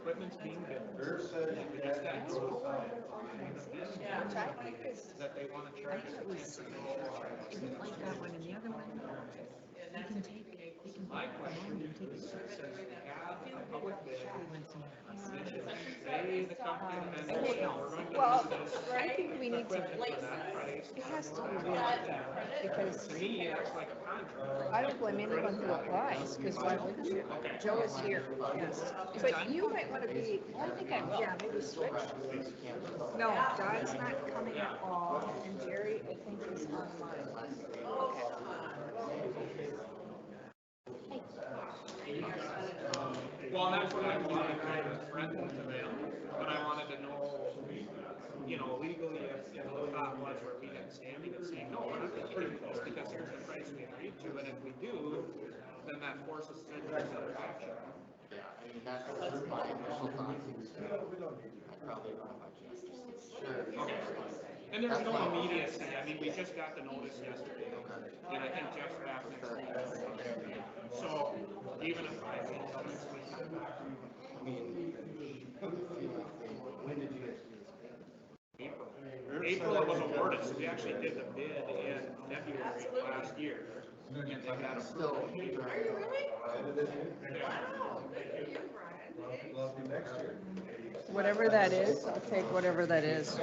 equipment's being built. We just got notified that they want to charge us a 10% surcharge. Isn't like that one and the other one. You can take My question is, since we have a public bid, say the company, and we're going to Well, do this I think we need to, equipment for that price. it has to be real, because To me, that's like a contract. I don't blame anyone who applies, because why wouldn't you? Joe is here, yes. But you might want to be, I think I will. Yeah, maybe switch. No, Don's not coming at all, and Jerry, I think, is online. Okay. Well, and that's what I wanted to threaten to them, but I wanted to know, legally, if the thought was where we had standing of saying, no, we're not going to do this because here's the price we agreed to, and if we do, then that forces them to another action. Yeah, I mean, that's my initial thoughts. I probably want to sure. Okay. And there's no immediacy. I mean, we just got the notice yesterday, and I think Jeff's back next week. So even if I think next week, I mean, when did you guys do this? April it was awarded, so we actually did the bid in February last year. And they got Still, approval. Are you really? Yeah. Wow, thank you, Brian. Whatever that is, I'll take whatever that is.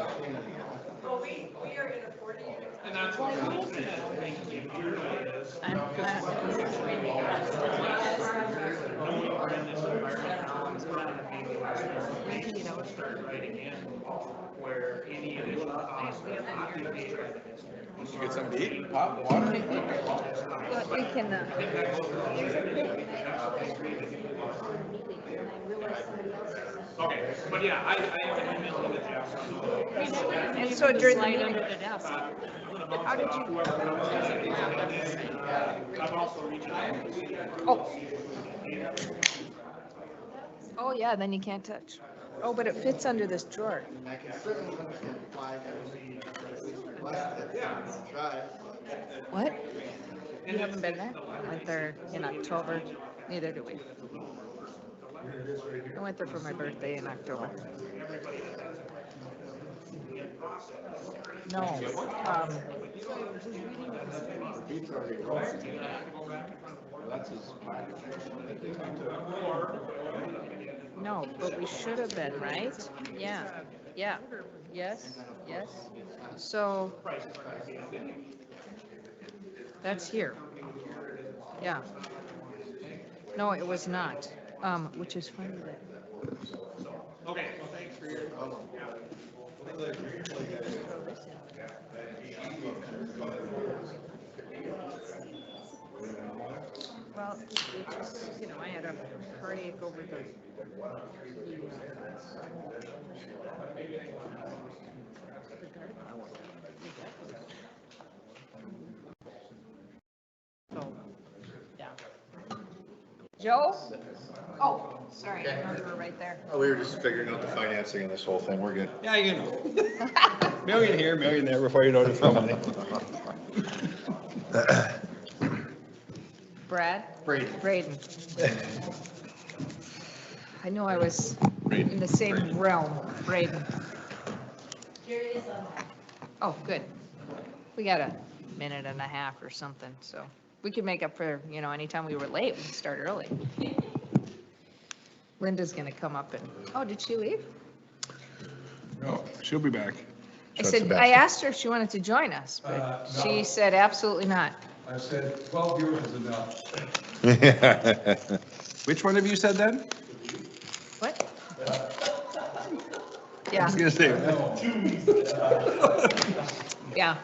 Well, we are in a 40 unit. And that's what I'm saying. I think the immediate is, knowing we're in this environment now, it's not going to be the last thing start writing in where any additional costs will not be paid by the district. Did you get something to eat? Pop, water? But we can, Okay, but yeah, I have an email to Jeff. and so during the Slide meeting, under the desk. how did you, I've also reached out to see. oh yeah, then you can't touch. Oh, but it fits under this drawer. I can certainly understand why requested it. Try. What? You haven't been there? I went there in October. Neither do we. I went there for my birthday in October. No, no, but we should have been, right? Yeah, yeah, yes, yes. So that's here. Yeah. No, it was not. Which is funny that. Okay, well, thanks for your. Well, it just, I had a heartache over the so, yeah. Joe? Oh, sorry, I know you were right there. Oh, we were just figuring out the financing of this whole thing. We're good. Yeah, you know. Million here, million there before you know it's somebody. Brad? Braden. I knew I was in the same realm, Braden. Oh, good. We got a minute and a half or something, so we could make up for, anytime we were late, we could start early. Linda's gonna come up and, oh, did she leave? No, she'll be back. I said, I asked her if she wanted to join us, but No. she said absolutely not. I said 12 viewers is enough. Which one of you said that? What? I Yeah, was gonna say. yeah.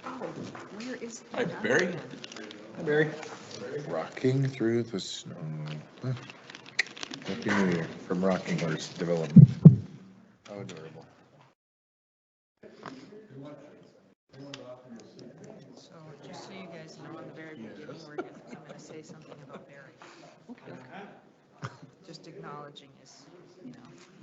Oh, where is? Hi, Barry. Hi, Barry. Rocking through the snow. Happy New Year from Rocking Horse Development. How adorable. So just so you guys know, in the very beginning, I'm gonna say something about Barry. Okay. Just acknowledging his,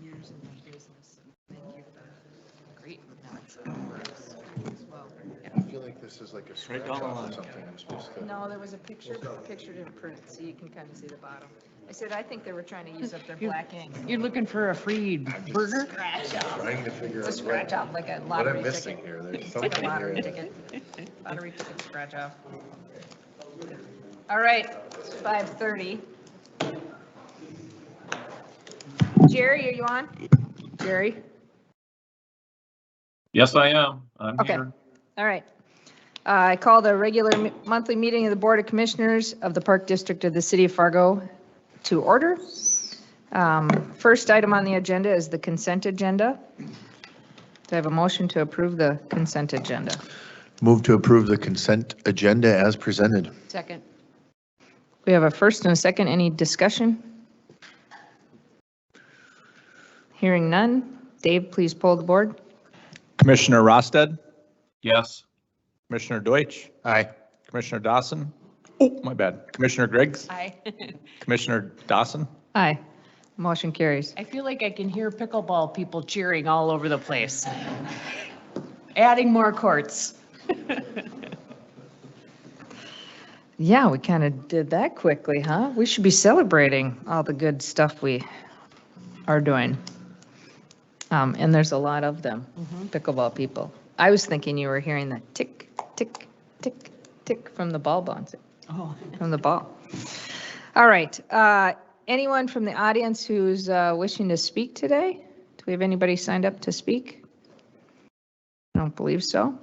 years in the business. Thank you for great amounts for us as well. Yeah. feel like this is like a Right scratch down the off or line. something. You're supposed to. No, there was a picture, picture didn't print, so you can kind of see the bottom. I said, I think they were trying to use up their black ink. You're looking for a free burger? Scratch off. Trying to figure It's a out scratch off, like a what lottery I'm missing ticket. here. There's It's like a something lottery here. ticket. Lottery ticket scratch off. All right, it's 5:30. Jerry, are you on? Jerry? Yes, I am. I'm Okay. here. All right. I call the regular monthly meeting of the Board of Commissioners of the Park District of the City of Fargo to order. First item on the agenda is the consent agenda. Do I have a motion to approve the consent agenda? Move to approve the consent agenda as presented. Second. We have a first and a second. Any discussion? Hearing none. Dave, please poll the board. Commissioner Rosted, Yes. Commissioner Deutsch, Aye. Commissioner Dawson. Oh, my bad. Commissioner Griggs, Aye. Commissioner Dawson. Aye. Motion carries. I feel like I can hear pickleball people cheering all over the place. Adding more courts. Yeah, we kind of did that quickly, huh? We should be celebrating all the good stuff we are doing. And there's a lot of them, pickleball people. I was thinking you were hearing that tick, tick, tick, tick from the ball bouncing, Oh. from the ball. All right. Anyone from the audience who's wishing to speak today? Do we have anybody signed up to speak? I don't believe so.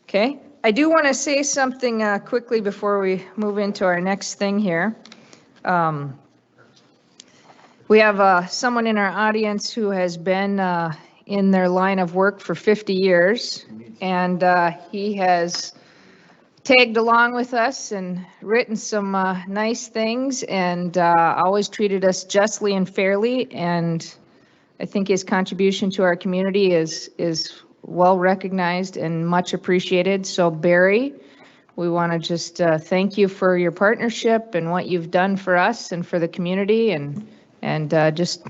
Okay. I do want to say something quickly before we move into our next thing here. We have someone in our audience who has been in their line of work for 50 years, and he has tagged along with us and written some nice things and always treated us justly and fairly, and I think his contribution to our community is well recognized and much appreciated. So Barry, we want to just thank you for your partnership and what you've done for us and for the community, and just,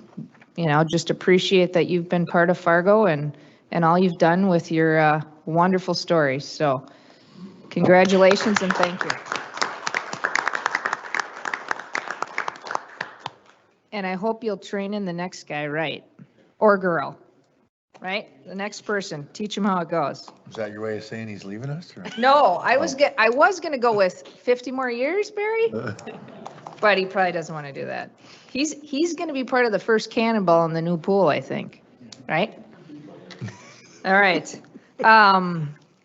you know, just appreciate that you've been part of Fargo and all you've done with your wonderful stories. So congratulations and thank you. And I hope you'll train in the next guy right, or girl, right? The next person, teach him how it goes. Is that your way of saying he's leaving us? Or? No, I was gonna go with 50 more years, Barry, but he probably doesn't want to do that. He's gonna be part of the first cannonball in the new pool, I think, right? All right.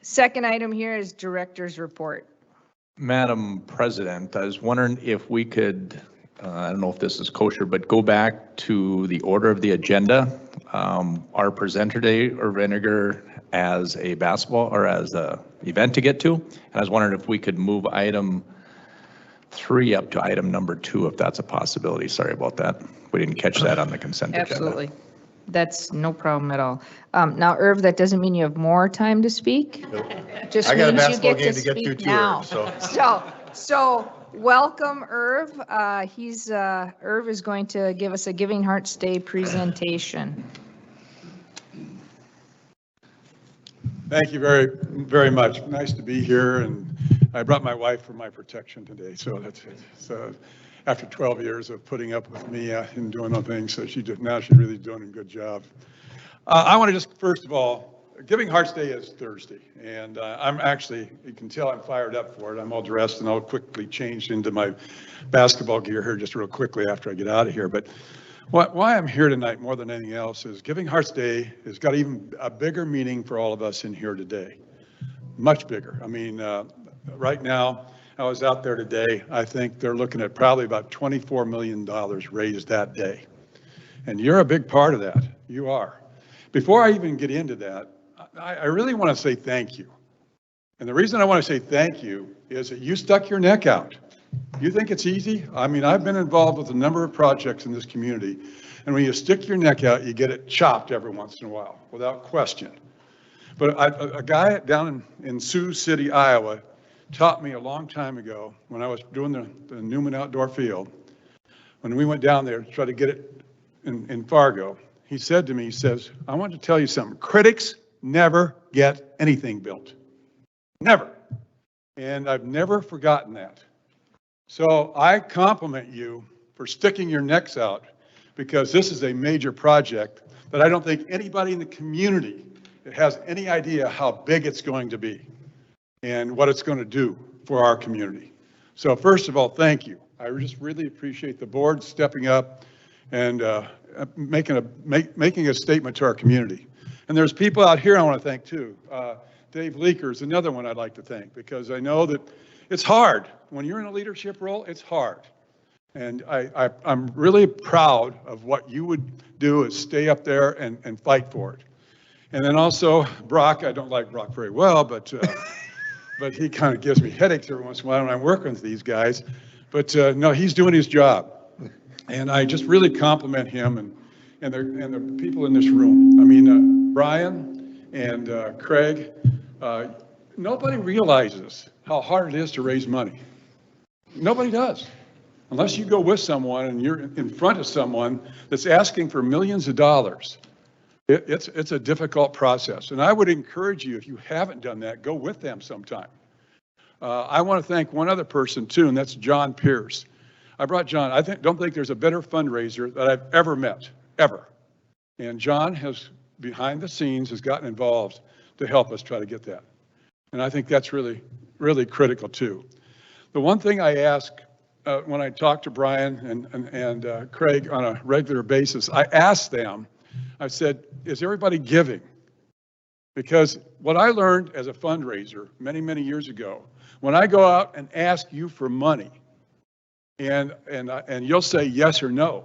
Second item here is director's report. Madam President, I was wondering if we could, I don't know if this is kosher, but go back to the order of the agenda. Our presenter today, or Vinegar, as a basketball or as a event to get to. And I was wondering if we could move item 3 up to item number 2, if that's a possibility. Sorry about that. We didn't catch that on the consent agenda. Absolutely. That's no problem at all. Now, Irv, that doesn't mean you have more time to speak. Just I got a means you basketball get game to to get to speak too, now. Irv, So welcome, Irv. Irv is going to give us a Giving Hearts Day presentation. Thank you very, very much. Nice to be here, and I brought my wife for my protection today, so that's it. So after 12 years of putting up with me and doing other things, so now she's really doing a good job. I want to just, first of all, Giving Hearts Day is Thursday, and I'm actually, you can tell I'm fired up for it. I'm all dressed, and I'll quickly change into my basketball gear here just real quickly after I get out of here. But why I'm here tonight more than anything else is Giving Hearts Day has got even a bigger meaning for all of us in here today. Much bigger. I mean, right now, I was out there today, I think they're looking at probably about $24 million raised that day. And you're a big part of that. You are. Before I even get into that, I really want to say thank you. And the reason I want to say thank you is that you stuck your neck out. You think it's easy? I mean, I've been involved with a number of projects in this community, and when you stick your neck out, you get it chopped every once in a while, without question. But a guy down in Sioux City, Iowa, taught me a long time ago when I was doing the Newman Outdoor Field, when we went down there to try to get it in Fargo. He said to me, he says, I want to tell you something. Critics never get anything built. Never. And I've never forgotten that. So I compliment you for sticking your necks out, because this is a major project that I don't think anybody in the community has any idea how big it's going to be and what it's going to do for our community. So first of all, thank you. I just really appreciate the board stepping up and making a statement to our community. And there's people out here I want to thank too. Dave Leaker is another one I'd like to thank, because I know that it's hard. When you're in a leadership role, it's hard. And I'm really proud of what you would do, is stay up there and fight for it. And then also Brock, I don't like Brock very well, but he kind of gives me headaches every once in a while when I'm working with these guys. But no, he's doing his job. And I just really compliment him and the people in this room. I mean, Brian and Craig, nobody realizes how hard it is to raise money. Nobody does. Unless you go with someone and you're in front of someone that's asking for millions of dollars. It's a difficult process. And I would encourage you, if you haven't done that, go with them sometime. I want to thank one other person too, and that's John Pierce. I brought John. I don't think there's a better fundraiser that I've ever met, ever. And John has, behind the scenes, has gotten involved to help us try to get that. And I think that's really, really critical too. The one thing I ask when I talk to Brian and Craig on a regular basis, I ask them, I said, is everybody giving? Because what I learned as a fundraiser many, many years ago, when I go out and ask you for money, and you'll say yes or no.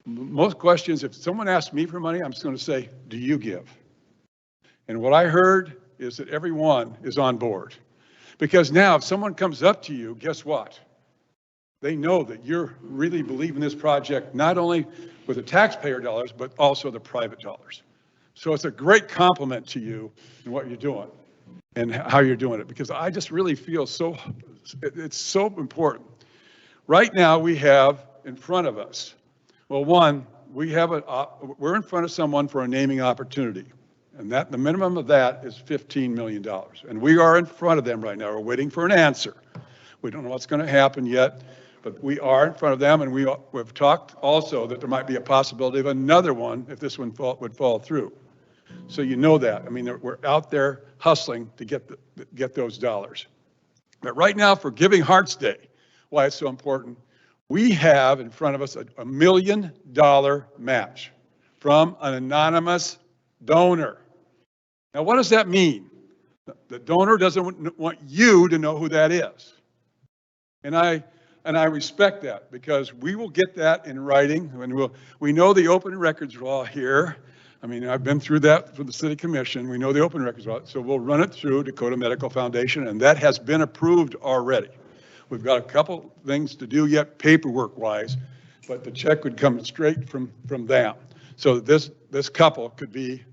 Most questions, if someone asks me for money, I'm just going to say, do you give? And what I heard is that everyone is on board. Because now if someone comes up to you, guess what? They know that you're really believing this project, not only with the taxpayer dollars, but also the private dollars. So it's a great compliment to you and what you're doing and how you're doing it, because I just really feel it's so important. Right now we have in front of us, well, one, we're in front of someone for a naming opportunity. And that the minimum of that is $15 million. And we are in front of them right now. We're waiting for an answer. We don't know what's going to happen yet, but we are in front of them. And we've talked also that there might be a possibility of another one if this one would fall through. So you know that. I mean, we're out there hustling to get those dollars. But right now for Giving Hearts Day, why it's so important, we have in front of us a $1 million match from an anonymous donor. Now, what does that mean? The donor doesn't want you to know who that is. And I respect that, because we will get that in writing, and we know the open records law here. I mean, I've been through that for the city commission. We know the open records law, so we'll run it through Dakota Medical Foundation, and that has been approved already. We've got a couple things to do yet paperwork-wise, but the check would come straight from them. So this couple could be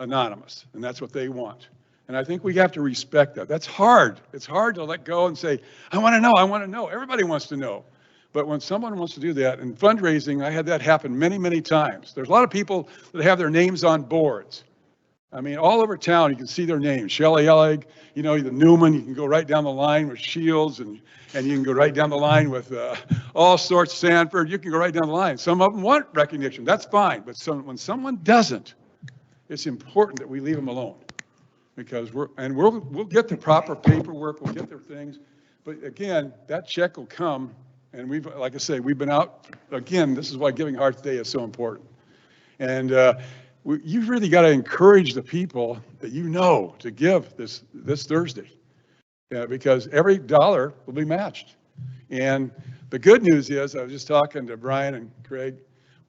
anonymous, and that's what they want. And I think we have to respect that. That's hard. It's hard to let go and say, I want to know, I want to know. Everybody wants to know. But when someone wants to do that, in fundraising, I had that happen many, many times. There's a lot of people that have their names on boards. I mean, all over town, you can see their names. Shelley Ellig, you know, the Newman, you can go right down the line with Shields, and you can go right down the line with all sorts, Sanford. You can go right down the line. Some of them want recognition. That's fine. But when someone doesn't, it's important that we leave them alone, because we'll get the proper paperwork, we'll get their things. But again, that check will come, and like I say, we've been out, again, this is why Giving Hearts Day is so important. And you've really got to encourage the people that you know to give this Thursday, because every dollar will be matched. And the good news is, I was just talking to Brian and Craig,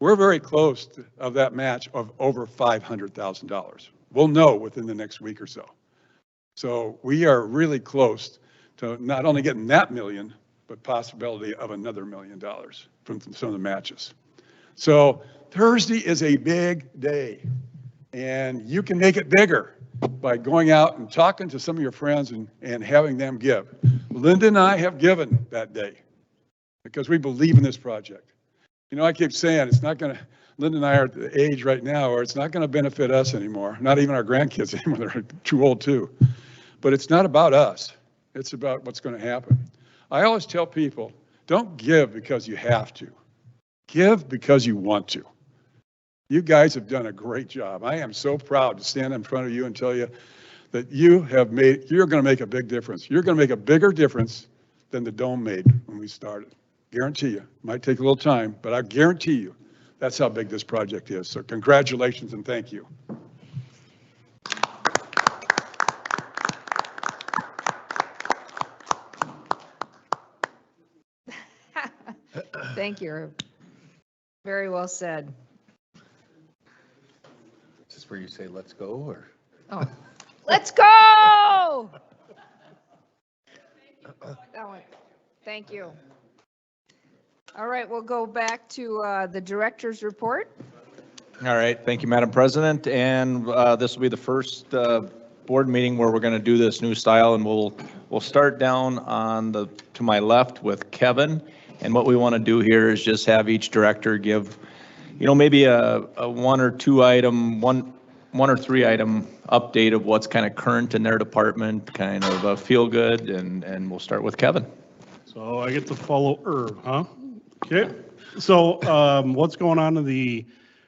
we're very close of that match of over $500,000. We'll know within the next week or so. So we are really close to not only getting that million, but possibility of another $1 million from some of the matches. So Thursday is a big day, and you can make it bigger by going out and talking to some of your friends and having them give. Linda and I have given that day because we believe in this project. You know, I keep saying it's not going to, Linda and I are at the age right now where it's not going to benefit us anymore, not even our grandkids anymore, they're too old too. But it's not about us. It's about what's going to happen. I always tell people, don't give because you have to. Give because you want to. You guys have done a great job. I am so proud to stand in front of you and tell you that you're going to make a big difference. You're going to make a bigger difference than the dome made when we started. Guarantee you. It might take a little time, but I guarantee you that's how big this project is. So congratulations and thank you. Thank you. Very well said. Is this where you say, let's go, or? Oh, let's go! That one. Thank you. All right, we'll go back to the director's report. All right, thank you, Madam President. And this will be the first board meeting where we're going to do this new style, and we'll start down on to my left with Kevin. And what we want to do here is just have each director give, maybe a one or two item, one or three item update of what's kind of current in their department, kind of a feel good, and we'll start with Kevin. So I get to follow Herb, huh? Okay. So what's going on in the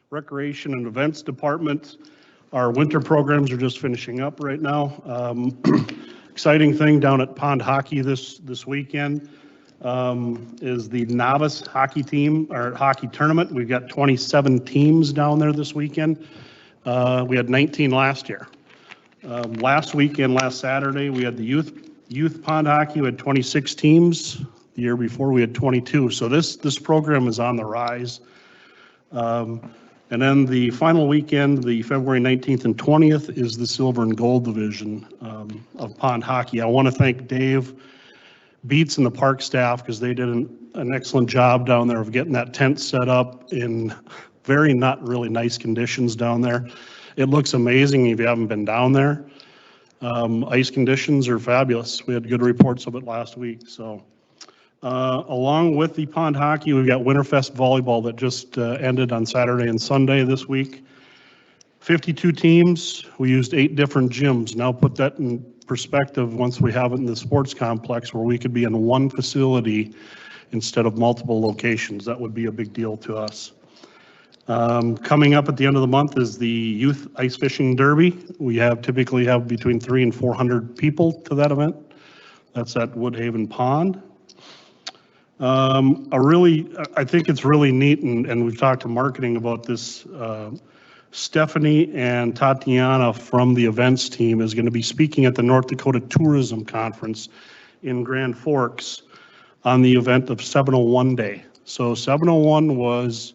recreation and events department? Our winter programs are just finishing up right now. Exciting thing down at Pond Hockey this weekend is the novice hockey team or hockey tournament. We've got 27 teams down there this weekend. We had 19 last year. Last Saturday, we had the youth pond hockey. We had 26 teams. The year before, we had 22. So this program is on the rise. And then the final weekend, the February 19th and 20th, is the silver and gold division of pond hockey. I want to thank Dave Beats and the park staff because they did an excellent job down there of getting that tent set up in very not really nice conditions down there. It looks amazing if you haven't been down there. Ice conditions are fabulous. We had good reports of it last week. So along with the pond hockey, we've got Winterfest volleyball that just ended on Saturday and Sunday this week. 52 teams. We used 8 different gyms. Now put that in perspective once we have it in the sports complex where we could be in one facility instead of multiple locations. That would be a big deal to us. Coming up at the end of the month is the Youth Ice Fishing Derby. We typically have between 300 and 400 people to that event. That's at Woodhaven Pond. I think it's really neat, and we've talked to marketing about this. Stephanie and Tatiana from the events team is going to be speaking at the North Dakota Tourism Conference in Grand Forks on the event of 701 Day. So 701 was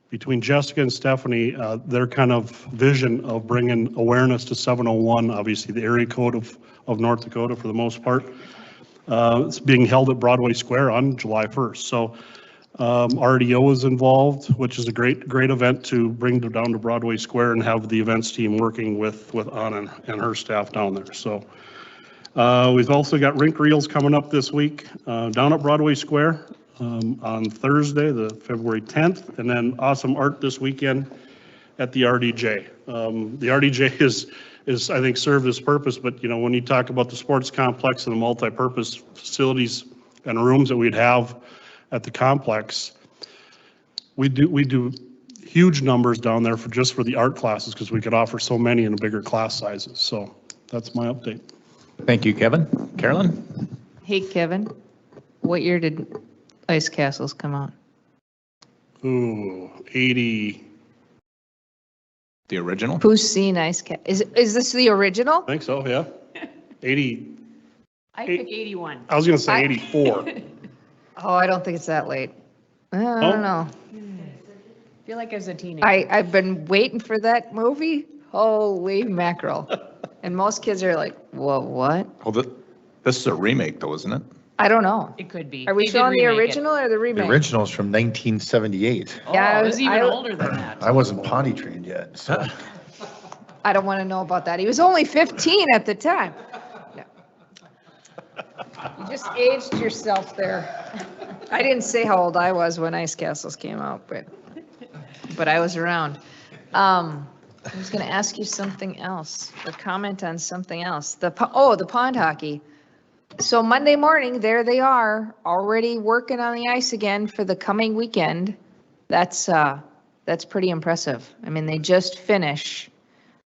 between Jessica and Stephanie, their kind of vision of bringing awareness to 701, obviously the area code of North Dakota for the most part. It's being held at Broadway Square on July 1st. So RDO is involved, which is a great event to bring them down to Broadway Square and have the events team working with Anna and her staff down there. So we've also got rink reels coming up this week down at Broadway Square on Thursday, the February 10th, and then awesome art this weekend at the RDJ. The RDJ is I think served this purpose, but when you talk about the sports complex and the multi-purpose facilities and rooms that we'd have at the complex, we do huge numbers down there for the art classes because we could offer so many in bigger class sizes. So that's my update. Thank you, Kevin. Carolyn? Hey, Kevin, what year did Ice Castles come out? Ooh, 80. The original? Who's seen Ice Castles? Is this the original? I think so, yeah. 80. I pick 81. I was going to say 84. Oh, I don't think it's that late. I don't know. I feel like as a teenager. I've been waiting for that movie. Holy mackerel. And most kids are like, whoa, what? Well, this is a remake though, isn't it? I don't know. It could be. Are we They did showing the remake it. original or the The remake? original's from 1978. Oh, Yeah, it was even I- older than that. I wasn't potty trained yet, so. I don't want to know about that. He was only 15 at the time. No. You just aged yourself there. I didn't say how old I was when Ice Castles came out, but I was around. I was going to ask you something else, or comment on something else. The pond hockey. So Monday morning, there they are, already working on the ice again for the coming weekend. That's pretty impressive. I mean, they just finish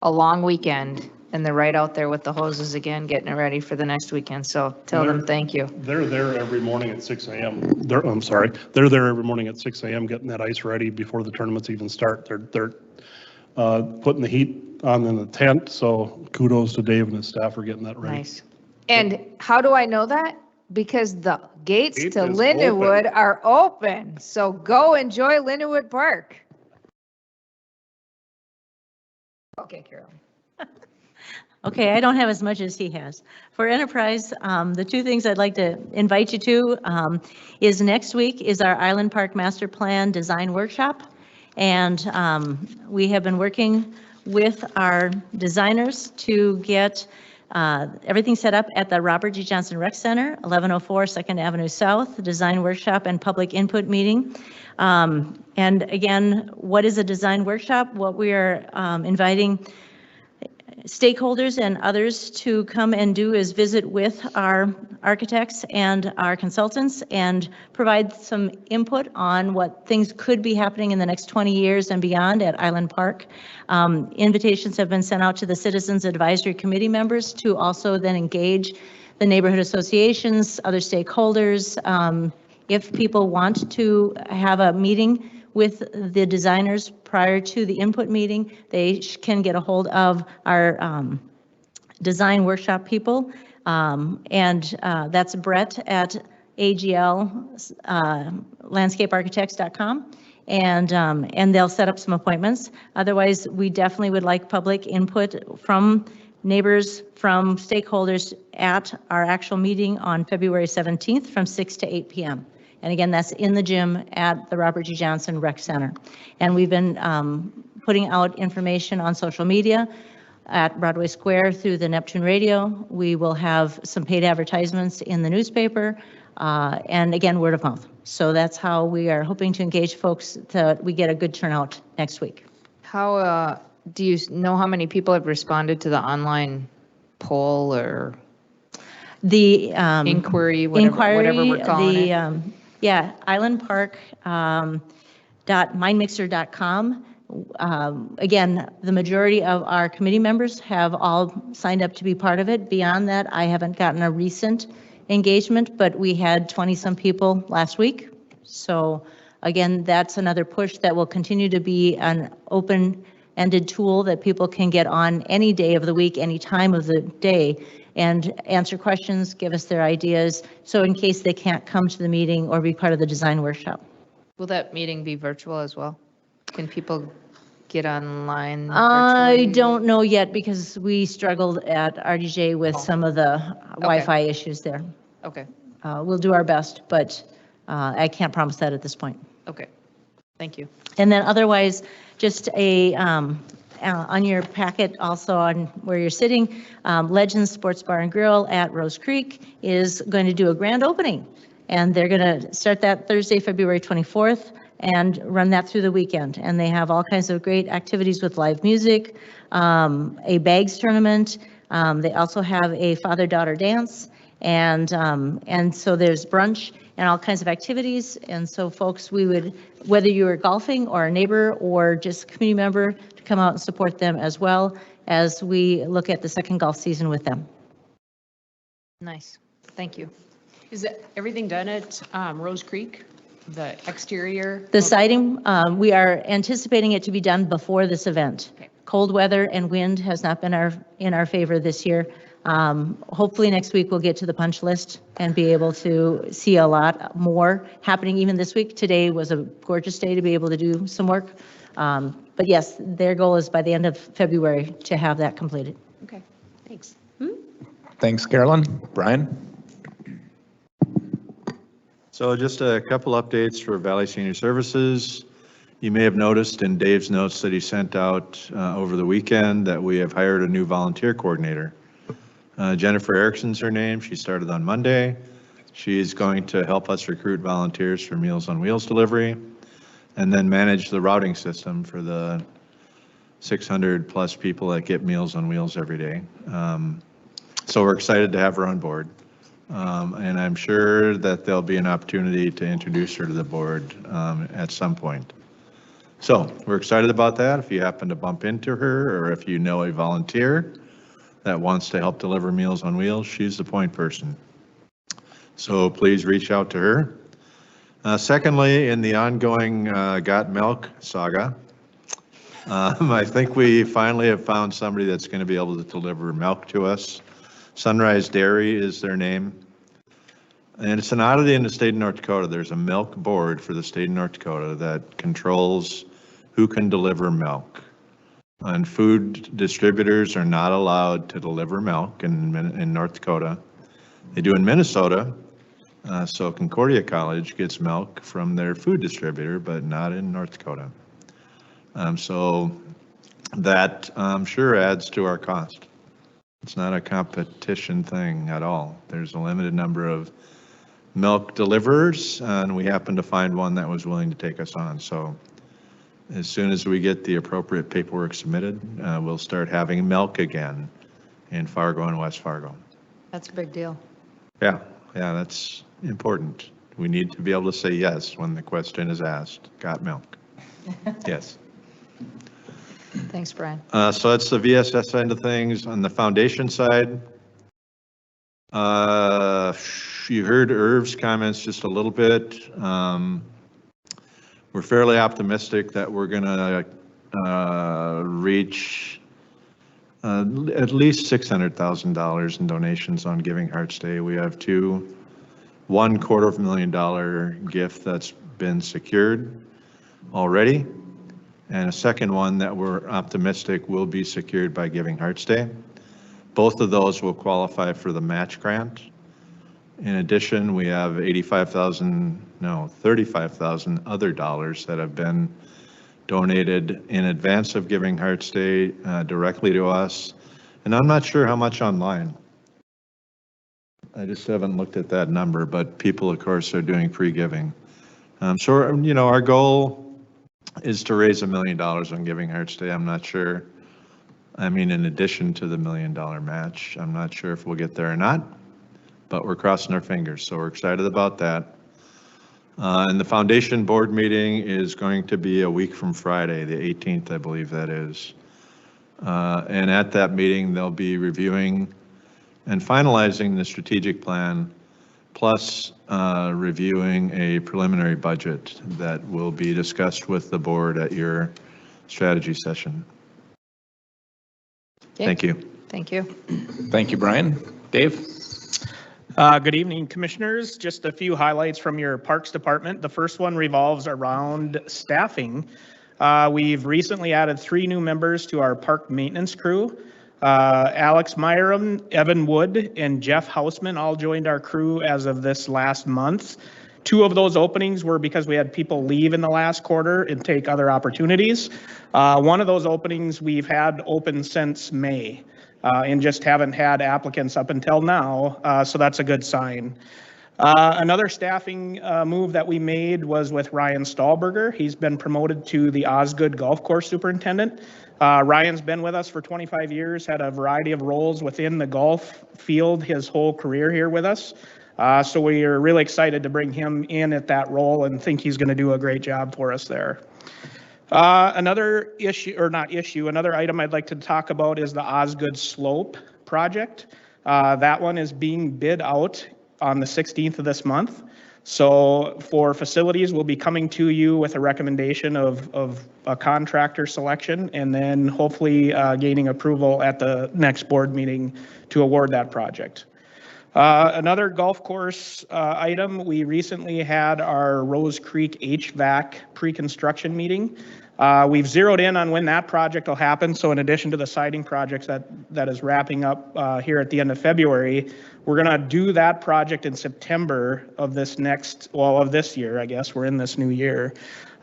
a long weekend, and they're right out there with the hoses again, getting it ready for the next weekend. So tell them thank you. They're there every morning at 6 a.m. I'm sorry. They're there every morning at 6 a.m. getting that ice ready before the tournaments even start. They're putting the heat on in the tent. So kudos to Dave and his staff for getting that ready. Nice. And how do I know that? Because the gates Gate to is Lindenwood are open. So go enjoy Lindenwood Park. Okay, Carol. Okay, I don't have as much as he has. For Enterprise, the two things I'd like to invite you to is next week is our Island Park Master Plan Design Workshop. And we have been working with our designers to get everything set up at the Robert G. Johnson Rec Center, 1104 2nd Avenue South, design workshop and public input meeting. And again, what is a design workshop? What we are inviting stakeholders and others to come and do is visit with our architects and our consultants and provide some input on what things could be happening in the next 20 years and beyond at Island Park. Invitations have been sent out to the Citizens Advisory Committee members to also then engage the neighborhood associations, other stakeholders. If people want to have a meeting with the designers prior to the input meeting, they can get a hold of our design workshop people. And that's Brett at agl landscapearchitects.com. And they'll set up some appointments. Otherwise, we definitely would like public input from neighbors, from stakeholders at our actual meeting on February 17th from 6 to 8 p.m. And again, that's in the gym at the Robert G. Johnson Rec Center. And we've been putting out information on social media at Broadway Square through the Neptune Radio. We will have some paid advertisements in the newspaper, and again, word of mouth. So that's how we are hoping to engage folks that we get a good turnout next week. How, do you know how many people have responded to the online poll or The inquiry, whatever we're calling it? Yeah, islandpark.mindmixer.com. Again, the majority of our committee members have all signed up to be part of it. Beyond that, I haven't gotten a recent engagement, but we had 20-some people last week. So again, that's another push that will continue to be an open-ended tool that people can get on any day of the week, any time of the day, and answer questions, give us their ideas, so in case they can't come to the meeting or be part of the design workshop. Will that meeting be virtual as well? Can people get online? I virtually? don't know yet because we struggled at RDJ with some of the Wi-Fi issues there. Okay, We'll do our best, but I can't promise that at this point. okay. Thank you. And then otherwise, just a, on your packet also on where you're sitting, Legends Sports Bar and Grill at Rose Creek is going to do a grand opening. And they're going to start that Thursday, February 24th and run that through the weekend. And they have all kinds of great activities with live music, a bags tournament. They also have a father-daughter dance. And so there's brunch and all kinds of activities. And so folks, we would, whether you are golfing or a neighbor or just a community member, to come out and support them as well as we look at the second golf season with them. Nice. Thank you. Is it everything done at Rose Creek? The exterior? The siding, we are anticipating it to be done before this event. Okay. Cold weather and wind has not been in our favor this year. Hopefully next week we'll get to the punch list and be able to see a lot more happening even this week. Today was a gorgeous day to be able to do some work. But yes, their goal is by the end of February to have that completed. Okay, thanks. Thanks, Carolyn. Brian? So just a couple updates for Valley Senior Services. You may have noticed in Dave's notes that he sent out over the weekend that we have hired a new volunteer coordinator. Jennifer Erickson's her name. She started on Monday. She's going to help us recruit volunteers for Meals on Wheels delivery and then manage the routing system for the 600 plus people that get Meals on Wheels every day. So we're excited to have her on board. And I'm sure that there'll be an opportunity to introduce her to the board at some point. So we're excited about that. If you happen to bump into her, or if you know a volunteer that wants to help deliver Meals on Wheels, she's the point person. So please reach out to her. Secondly, in the ongoing Got Milk saga, I think we finally have found somebody that's going to be able to deliver milk to us. Sunrise Dairy is their name. And it's an oddity in the state of North Dakota. There's a milk board for the state of North Dakota that controls who can deliver milk. And food distributors are not allowed to deliver milk in North Dakota. They do in Minnesota. So Concordia College gets milk from their food distributor, but not in North Dakota. So that sure adds to our cost. It's not a competition thing at all. There's a limited number of milk deliverers, and we happened to find one that was willing to take us on. So as soon as we get the appropriate paperwork submitted, we'll start having milk again in Fargo and West Fargo. That's a big deal. Yeah, that's important. We need to be able to say yes when the question is asked. Got milk? Yes. Thanks, Brian. So that's the VSS end of things. On the foundation side, you heard Irv's comments just a little bit. We're fairly optimistic that we're going to reach at least $600,000 in donations on Giving Hearts Day. We have $1 $250,000 gift that's been secured already, and a second one that we're optimistic will be secured by Giving Hearts Day. Both of those will qualify for the match grant. In addition, we have $35,000 other dollars that have been donated in advance of Giving Hearts Day directly to us. And I'm not sure how much online. I just haven't looked at that number, but people, of course, are doing pre-giving. So, our goal is to raise $1 million on Giving Hearts Day. I'm not sure. I mean, in addition to the $1 million match, I'm not sure if we'll get there or not, but we're crossing our fingers. So we're excited about that. And the foundation board meeting is going to be a week from Friday, the 18th, I believe that is. And at that meeting, they'll be reviewing and finalizing the strategic plan, plus reviewing a preliminary budget that will be discussed with the board at your strategy session. Okay. Thank you. Thank you. Thank you, Brian. Dave? Good evening, Commissioners. Just a few highlights from your Parks Department. The first one revolves around staffing. We've recently added 3 new members to our park maintenance crew. Alex Myram, Evan Wood, and Jeff Hausman all joined our crew as of this last month. 2 of those openings were because we had people leave in the last quarter and take other opportunities. One of those openings we've had open since May. And just haven't had applicants up until now, so that's a good sign. Another staffing move that we made was with Ryan Stahlberger. He's been promoted to the Osgood Golf Course Superintendent. Ryan's been with us for 25 years, had a variety of roles within the golf field his whole career here with us. So we are really excited to bring him in at that role and think he's going to do a great job for us there. Another item I'd like to talk about is the Osgood Slope project. That one is being bid out on the 16th of this month. So for facilities, we'll be coming to you with a recommendation of a contractor selection and then hopefully gaining approval at the next board meeting to award that project. Another golf course item, we recently had our Rose Creek HVAC pre-construction meeting. We've zeroed in on when that project will happen. So in addition to the siding projects that is wrapping up here at the end of February, we're going to do that project in September of this year, I guess. We're in this new year.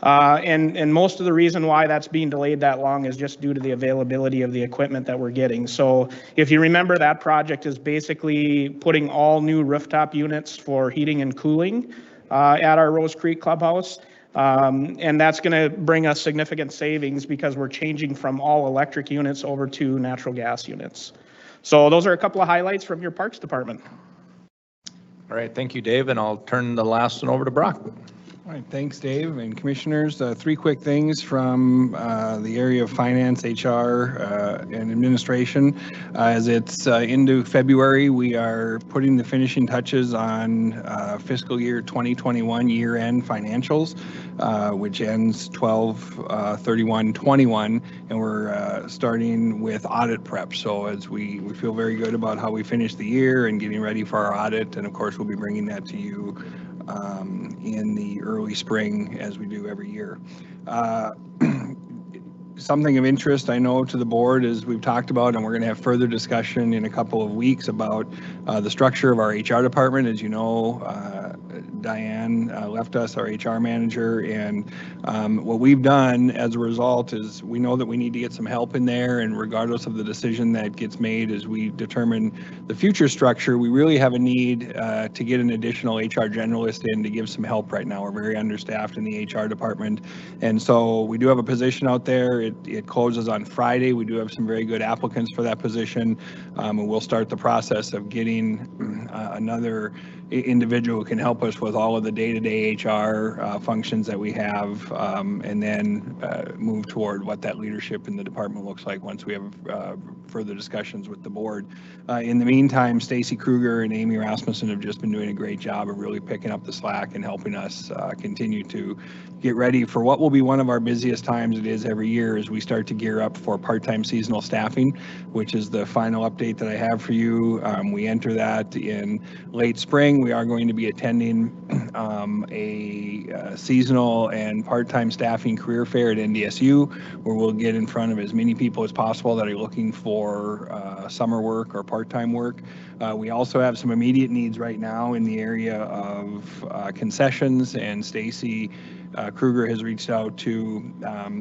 And most of the reason why that's being delayed that long is just due to the availability of the equipment that we're getting. So if you remember, that project is basically putting all new rooftop units for heating and cooling at our Rose Creek Clubhouse. And that's going to bring us significant savings because we're changing from all electric units over to natural gas units. So those are a couple of highlights from your Parks Department. All right, thank you, Dave, and I'll turn the last one over to Brock. All right, thanks, Dave and Commissioners. Three quick things from the area of finance, HR, and administration. As it's into February, we are putting the finishing touches on fiscal year 2021 year-end financials, which ends 12/31/21, and we're starting with audit prep. So as we feel very good about how we finished the year and getting ready for our audit, and of course, we'll be bringing that to you in the early spring as we do every year. Something of interest, I know, to the board is we've talked about, and we're going to have further discussion in a couple of weeks about the structure of our HR department. As you know, Diane left us, our HR manager, and what we've done as a result is we know that we need to get some help in there, and regardless of the decision that gets made as we determine the future structure, we really have a need to get an additional HR generalist in to give some help right now. We're very understaffed in the HR department, and so we do have a position out there. It closes on Friday. We do have some very good applicants for that position, and we'll start the process of getting another individual who can help us with all of the day-to-day HR functions that we have, and then move toward what that leadership in the department looks like once we have further discussions with the board. In the meantime, Stacy Kruger and Amy Rasmussen have just been doing a great job of really picking up the slack and helping us continue to get ready for what will be one of our busiest times it is every year as we start to gear up for part-time seasonal staffing, which is the final update that I have for you. We enter that in late spring. We are going to be attending a seasonal and part-time staffing career fair at NDSU, where we'll get in front of as many people as possible that are looking for summer work or part-time work. We also have some immediate needs right now in the area of concessions, and Stacy Kruger has reached out to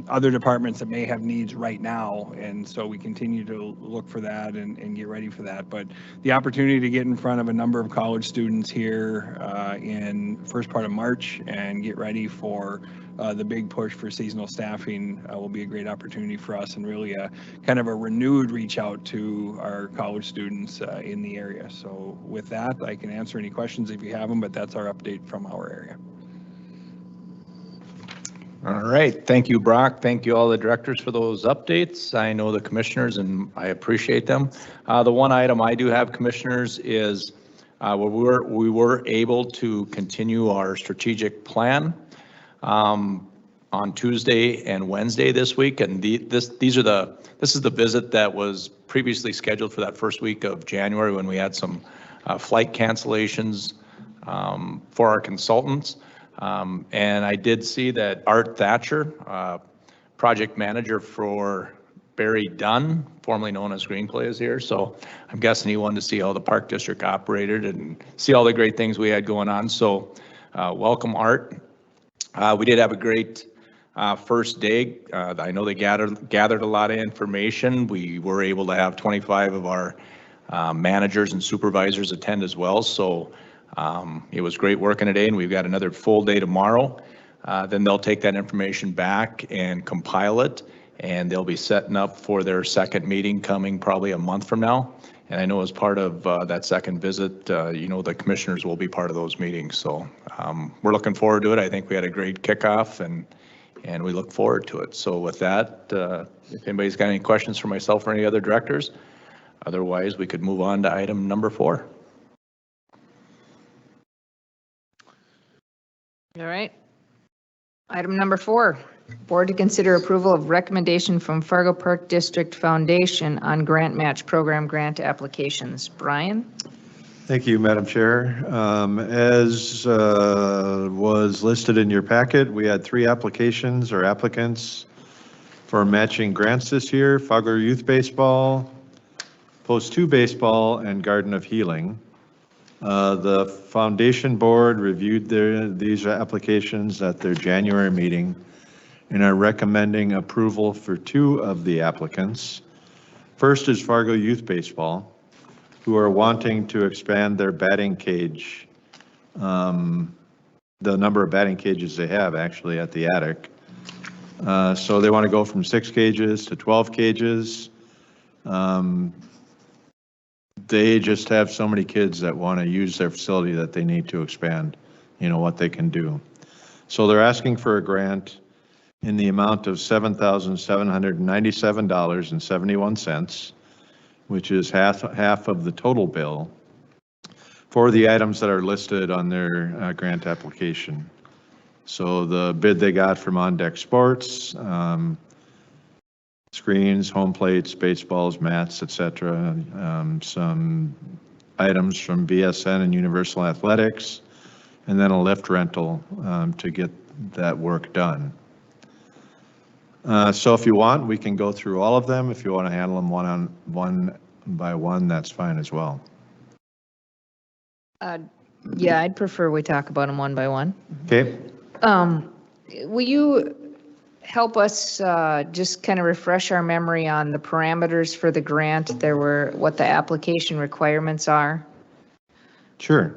other departments that may have needs right now, and so we continue to look for that and get ready for that. But the opportunity to get in front of a number of college students here in first part of March and get ready for the big push for seasonal staffing will be a great opportunity for us, and really a kind of a renewed reach out to our college students in the area. So with that, I can answer any questions if you have them, but that's our update from our area. All right, thank you, Brock. Thank you all the directors for those updates. I know the commissioners and I appreciate them. The one item I do have, commissioners, is we were able to continue our strategic plan on Tuesday and Wednesday this week, and this is the visit that was previously scheduled for that first week of January when we had some flight cancellations for our consultants. And I did see that Art Thatcher, project manager for Barry Dunn, formerly known as Greenplay, is here. So I'm guessing he wanted to see how the Park District operated and see all the great things we had going on. So welcome, Art. We did have a great first day. I know they gathered a lot of information. We were able to have 25 of our managers and supervisors attend as well. So it was great working today, and we've got another full day tomorrow. Then they'll take that information back and compile it, and they'll be setting up for their second meeting coming probably a month from now. And I know as part of that second visit, the commissioners will be part of those meetings. So we're looking forward to it. I think we had a great kickoff, and we look forward to it. So with that, if anybody's got any questions for myself or any other directors, otherwise we could move on to item number 4. All right. Item number 4, board to consider approval of recommendation from Fargo Park District Foundation on grant match program grant applications. Brian? Thank you, Madam Chair. As was listed in your packet, we had 3 applications or applicants for matching grants this year: Fargo Youth Baseball, Post 2 Baseball, and Garden of Healing. The foundation board reviewed these applications at their January meeting and are recommending approval for 2 of the applicants. First is Fargo Youth Baseball, who are wanting to expand their batting cage. the number of batting cages they have actually at the attic. So they want to go from 6 cages to 12 cages. They just have so many kids that want to use their facility that they need to expand, what they can do. So they're asking for a grant in the amount of $7,797.71, which is half of the total bill for the items that are listed on their grant application. So the bid they got from On Deck Sports, screens, home plates, baseballs, mats, etc. Some items from BSN and Universal Athletics, and then a lift rental to get that work done. So if you want, we can go through all of them. If you want to handle them one by one, that's fine as well. Yeah, I'd prefer we talk about them one by one. Okay. Will you help us just kind of refresh our memory on the parameters for the grant? What the application requirements are? Sure.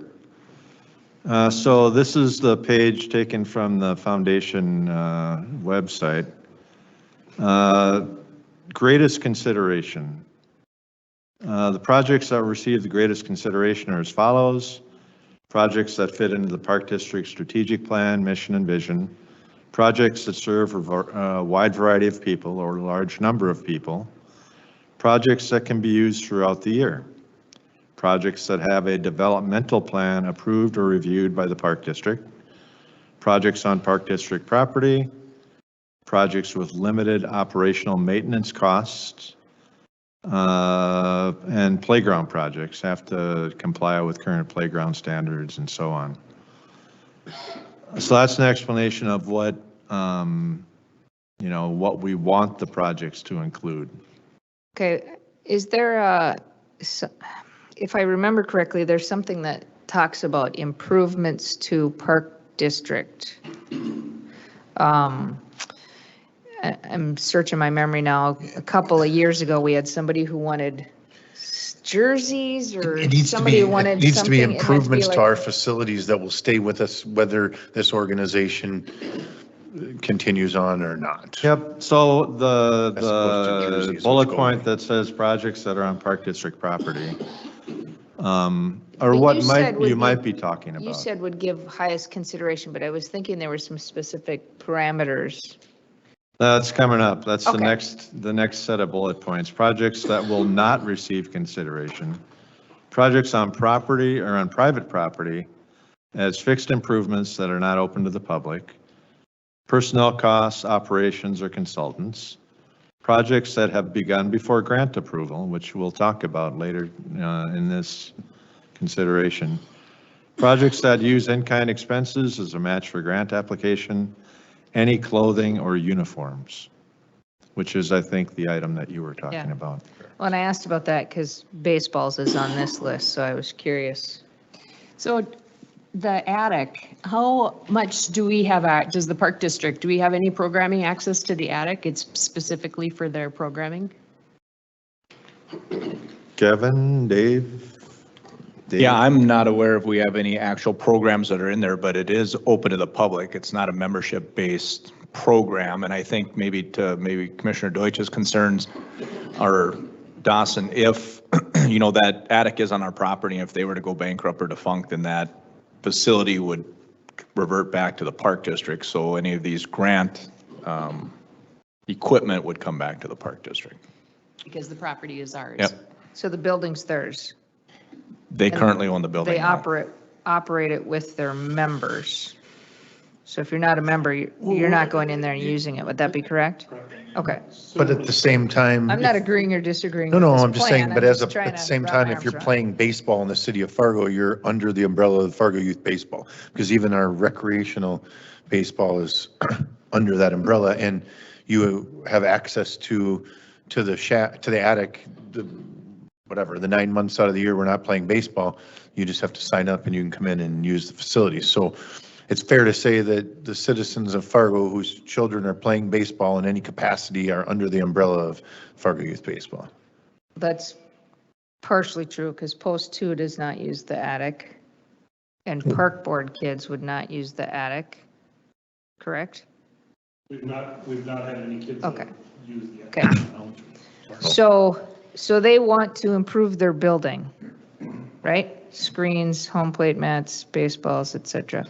So this is the page taken from the foundation website. Greatest consideration. The projects that receive the greatest consideration are as follows. Projects that fit into the Park District strategic plan, mission, and vision. Projects that serve a wide variety of people or a large number of people. Projects that can be used throughout the year. Projects that have a developmental plan approved or reviewed by the Park District. Projects on Park District property. Projects with limited operational maintenance costs. And playground projects have to comply with current playground standards and so on. So that's an explanation of what, what we want the projects to include. Okay, is there if I remember correctly, there's something that talks about improvements to Park District. I'm searching my memory now. A couple of years ago, we had somebody who wanted jerseys or somebody who wanted something. It needs to be it had improvements like- to our facilities that will stay with us whether this organization continues on or not. Yep, so the As opposed to jerseys, bullet which go point away. that says projects that are on Park District property, or But what you said would you might be talking about. You said would give highest consideration, but I was thinking there were some specific parameters. That's coming up. That's Okay. the next set of bullet points. Projects that will not receive consideration. Projects on property or on private property as fixed improvements that are not open to the public. Personnel costs, operations, or consultants. Projects that have begun before grant approval, which we'll talk about later in this consideration. Projects that use in-kind expenses as a match for grant application. Any clothing or uniforms, which is, I think, the item that you were talking about. Well, and I asked about that because baseballs is on this list, so I was curious. So the attic, how much do we have, does the Park District, do we have any programming access to the attic? It's specifically for their programming? Kevin, Dave? Yeah, I'm not aware if we have any actual programs that are in there, but it is open to the public. It's not a membership-based program, and I think maybe Commissioner Deutsch's concerns are, Dawson, if, that attic is on our property, if they were to go bankrupt or defunct, then that facility would revert back to the Park District, so any of these grant equipment would come back to the Park District. Because the property is ours. Yep. So the building's theirs. They currently own the building. They now. operate it with their members. So if you're not a member, you're not going in there and using it. Would that be correct? Okay. But at the same time. I'm not agreeing or disagreeing No, with no, this I'm just saying, plan. but I'm at just trying the to same wrap time, my if you're arms around it. playing baseball in the city of Fargo, you're under the umbrella of Fargo Youth Baseball. Because even our recreational baseball is under that umbrella, and you have access to the attic, the 9 months out of the year we're not playing baseball. You just have to sign up and you can come in and use the facilities. So it's fair to say that the citizens of Fargo whose children are playing baseball in any capacity are under the umbrella of Fargo Youth Baseball. That's partially true because Post 2 does not use the attic. And park board kids would not use the attic, correct? We've not had any kids that Okay. use the. Okay. So they want to improve their building, right? Screens, home plate mats, baseballs, et cetera.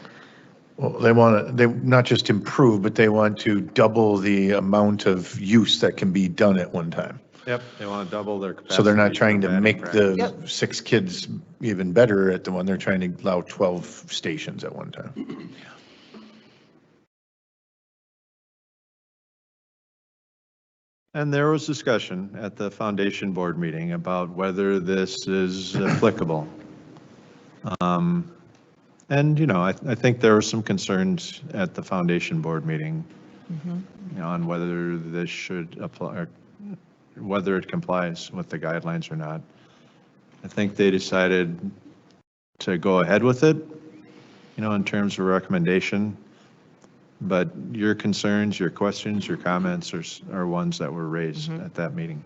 Well, they not just improve, but they want to double the amount of use that can be done at one time. Yep, they want to double their capacity. So they're not trying for to batting make the practice. 6 kids even better at the one, they're trying to allow 12 stations at one time. And there was discussion at the foundation board meeting about whether this is applicable. And, I think there were some concerns at the foundation board meeting, on whether this should apply, or whether it complies with the guidelines or not. I think they decided to go ahead with it, in terms of recommendation. But your concerns, your questions, your comments are ones that were raised at that meeting.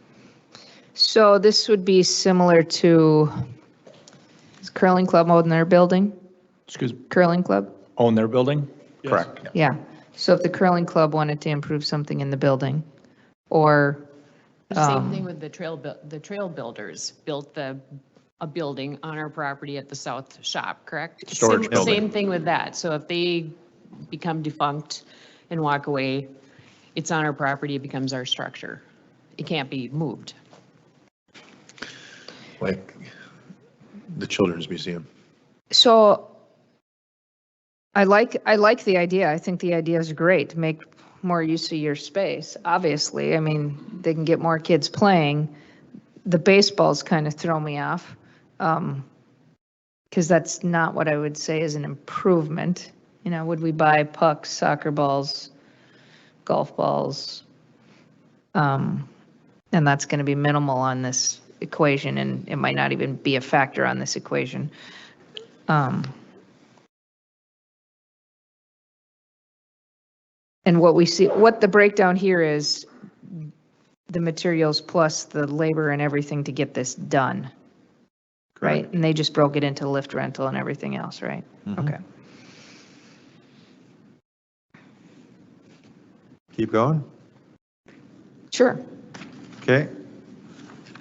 So this would be similar to, is curling club own their building? Excuse me, Curling club? own their building? Yes. Correct. Yeah. So if the curling club wanted to improve something in the building, or, Same thing with the trail builders built a building on our property at the south shop, correct? Storage Same- building. Same thing with that. So if they become defunct and walk away, it's on our property, it becomes our structure. It can't be moved. Like the Children's Museum. so I like the idea. I think the idea is great, to make more use of your space, obviously. I mean, they can get more kids playing. The baseballs kind of throw me off, because that's not what I would say is an improvement. Would we buy pucks, soccer balls, golf balls? And that's going to be minimal on this equation, and it might not even be a factor on this equation. And what the breakdown here is the materials plus the labor and everything to get this done, right? And they just broke it into lift rental and everything else, right? Okay. Keep going? Sure. Okay.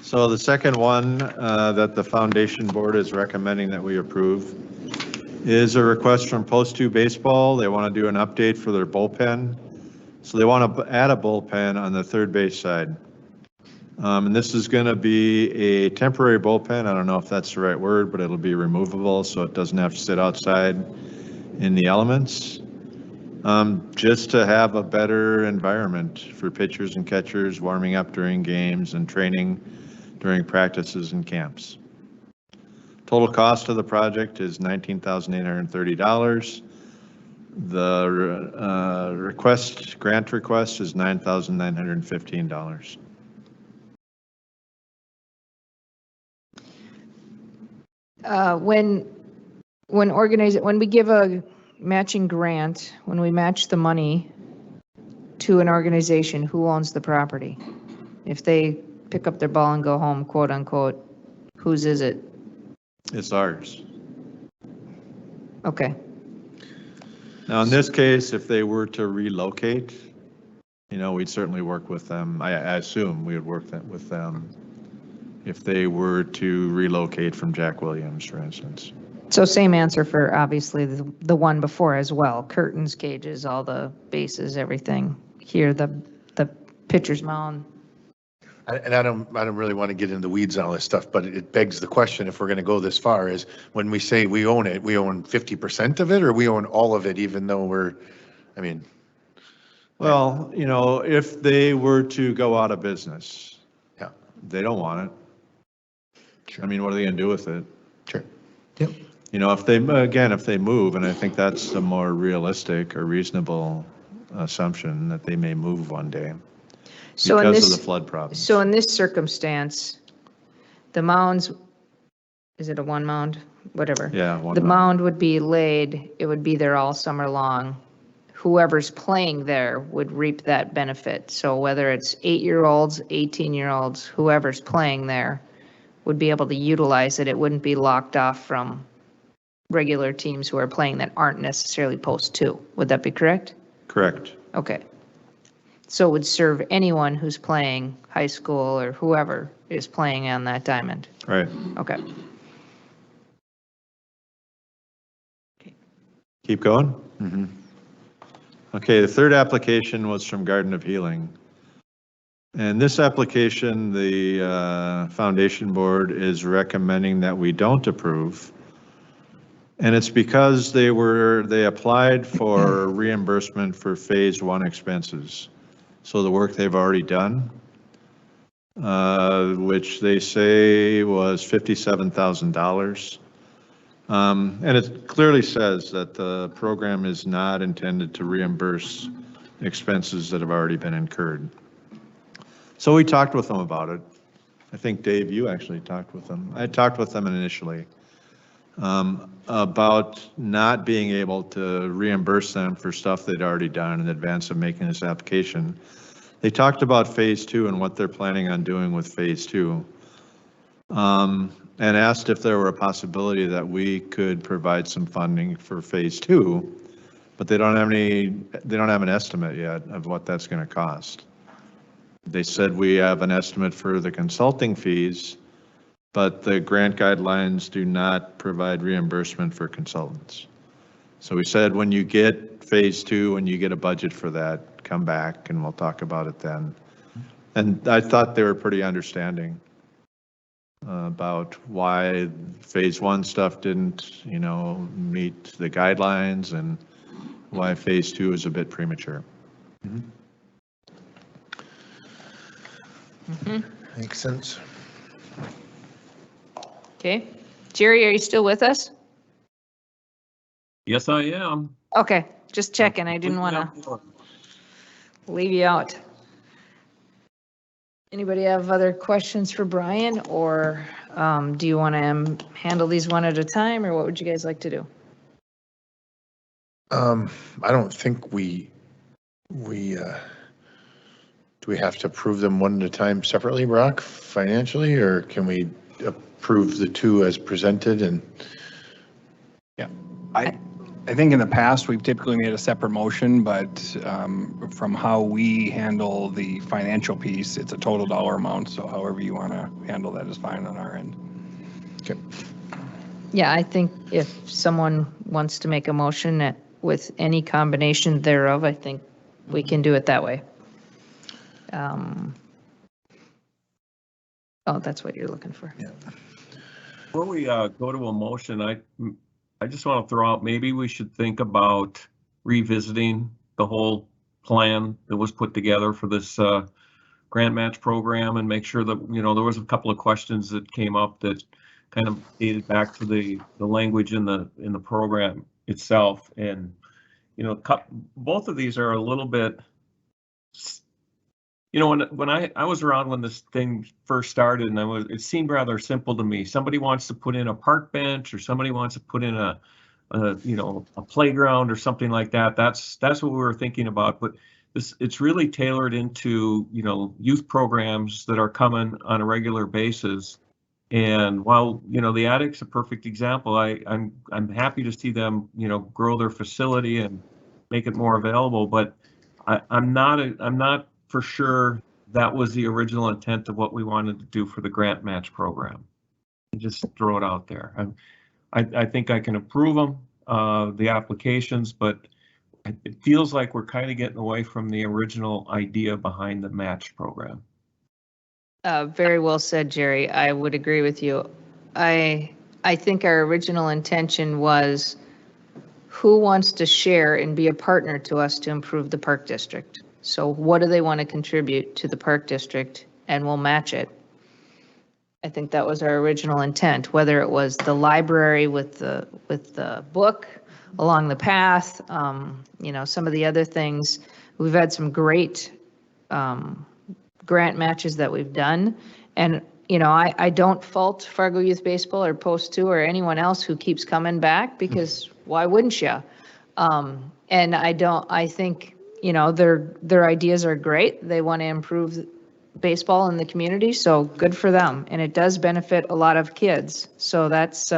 So the second one that the foundation board is recommending that we approve is a request from Post 2 Baseball. They want to do an update for their bullpen. So they want to add a bullpen on the third base side. And this is going to be a temporary bullpen. I don't know if that's the right word, but it'll be removable so it doesn't have to sit outside in the elements. Just to have a better environment for pitchers and catchers warming up during games and training during practices and camps. Total cost of the project is $19,830. The grant request is $9,915. When we give a matching grant, when we match the money to an organization, who owns the property? If they pick up their ball and go home, quote unquote, whose is it? It's ours. Okay. Now, in this case, if they were to relocate, we'd certainly work with them. I assume we would work with them if they were to relocate from Jack Williams, for instance. So same answer for obviously the one before as well. Curtains, cages, all the bases, everything. Here, the pitcher's mound. And I don't really want to get into the weeds on all this stuff, but it begs the question, if we're going to go this far, is when we say we own it, we own 50% of it, or we own all of it, even though Well, if they were to go out of business. Yeah. They don't want it. Sure. What are they going to do with it? Sure. Yep. If they move, and I think that's a more realistic or reasonable assumption that they may move one day because of the flood problem. So in this circumstance, the mounds, is it a one mound? Whatever. Yeah. The mound would be laid, it would be there all summer long. Whoever's playing there would reap that benefit. So whether it's 8-year-olds, 18-year-olds, whoever's playing there would be able to utilize it. It wouldn't be locked off from regular teams who are playing that aren't necessarily post two. Would that be correct? Correct. Okay. So it would serve anyone who's playing high school or whoever is playing on that diamond. Right. Okay. Keep going? Mm-hmm. Okay, the third application was from Garden of Healing. And this application, the Foundation Board is recommending that we don't approve. And it's because they applied for reimbursement for phase one expenses. So the work they've already done, which they say was $57,000. And it clearly says that the program is not intended to reimburse expenses that have already been incurred. So we talked with them about it. I think, Dave, you actually talked with them. I talked with them initially about not being able to reimburse them for stuff they'd already done in advance of making this application. They talked about phase two and what they're planning on doing with phase two. And asked if there were a possibility that we could provide some funding for phase two, but they don't have an estimate yet of what that's going to cost. They said we have an estimate for the consulting fees, but the grant guidelines do not provide reimbursement for consultants. So we said, when you get phase two, when you get a budget for that, come back and we'll talk about it then. And I thought they were pretty understanding about why phase one stuff didn't, meet the guidelines and why phase two is a bit premature. Mm-hmm. Makes sense. Okay. Jerry, are you still with us? Yes, I am. Okay, just checking. I didn't want to leave you out. Anybody have other questions for Brian, or do you want to handle these one at a time, or what would you guys like to do? I don't think do we have to approve them one at a time separately, Brock, financially, or can we approve the two as presented? And Yeah, I think in the past, we've typically made a separate motion, but from how we handle the financial piece, it's a total dollar amount, so however you want to handle that is fine on our end. Okay. Yeah, I think if someone wants to make a motion with any combination thereof, I think we can do it that way. Oh, that's what you're looking for. Yeah. Before we go to a motion, I just want to throw out, maybe we should think about revisiting the whole plan that was put together for this grant match program, and make sure that, there was a couple of questions that came up that kind of dated back to the language in the program itself. And, both of these are a little bit, when I was around when this thing first started, and it seemed rather simple to me. Somebody wants to put in a park bench, or somebody wants to put in a playground or something like that. That's what we were thinking about. But it's really tailored into, youth programs that are coming on a regular basis. And while, the attic's a perfect example, I'm happy to see them, grow their facility and make it more available. But I'm not for sure that was the original intent of what we wanted to do for the grant match program. Just throw it out there. I think I can approve them, the applications, but it feels like we're kind of getting away from the original idea behind the match program. Very well said, Jerry. I would agree with you. I think our original intention was who wants to share and be a partner to us to improve the park district. So what do they want to contribute to the park district, and we'll match it. I think that was our original intent, whether it was the library with the book along the path, some of the other things. We've had some great grant matches that we've done. And, I don't fault Fargo Youth Baseball or Post 2 or anyone else who keeps coming back, because why wouldn't you? And I think, their ideas are great. They want to improve baseball in the community, so good for them. And it does benefit a lot of kids. So that's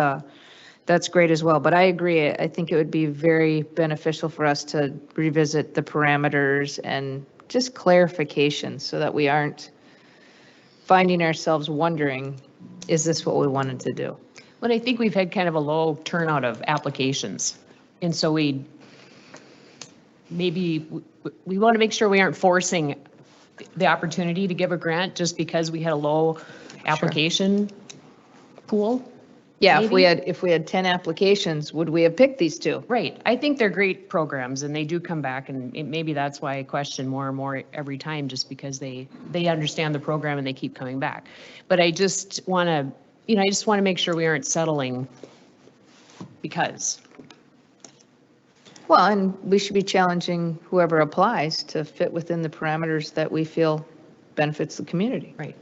That's great as well, but I agree. I think it would be very beneficial for us to revisit the parameters and just clarification so that we aren't finding ourselves wondering, is this what we wanted to do? But I think we've had kind of a low turnout of applications. And so we want to make sure we aren't forcing the opportunity to give a grant just because we had a low application pool. Yeah, Maybe? if we had 10 applications, would we have picked these two? Right. I think they're great programs and they do come back, and maybe that's why I question more and more every time, just because they understand the program and they keep coming back. But I just want to, make sure we aren't settling because. Well, and we should be challenging whoever applies to fit within the parameters that we feel benefits the community. Right.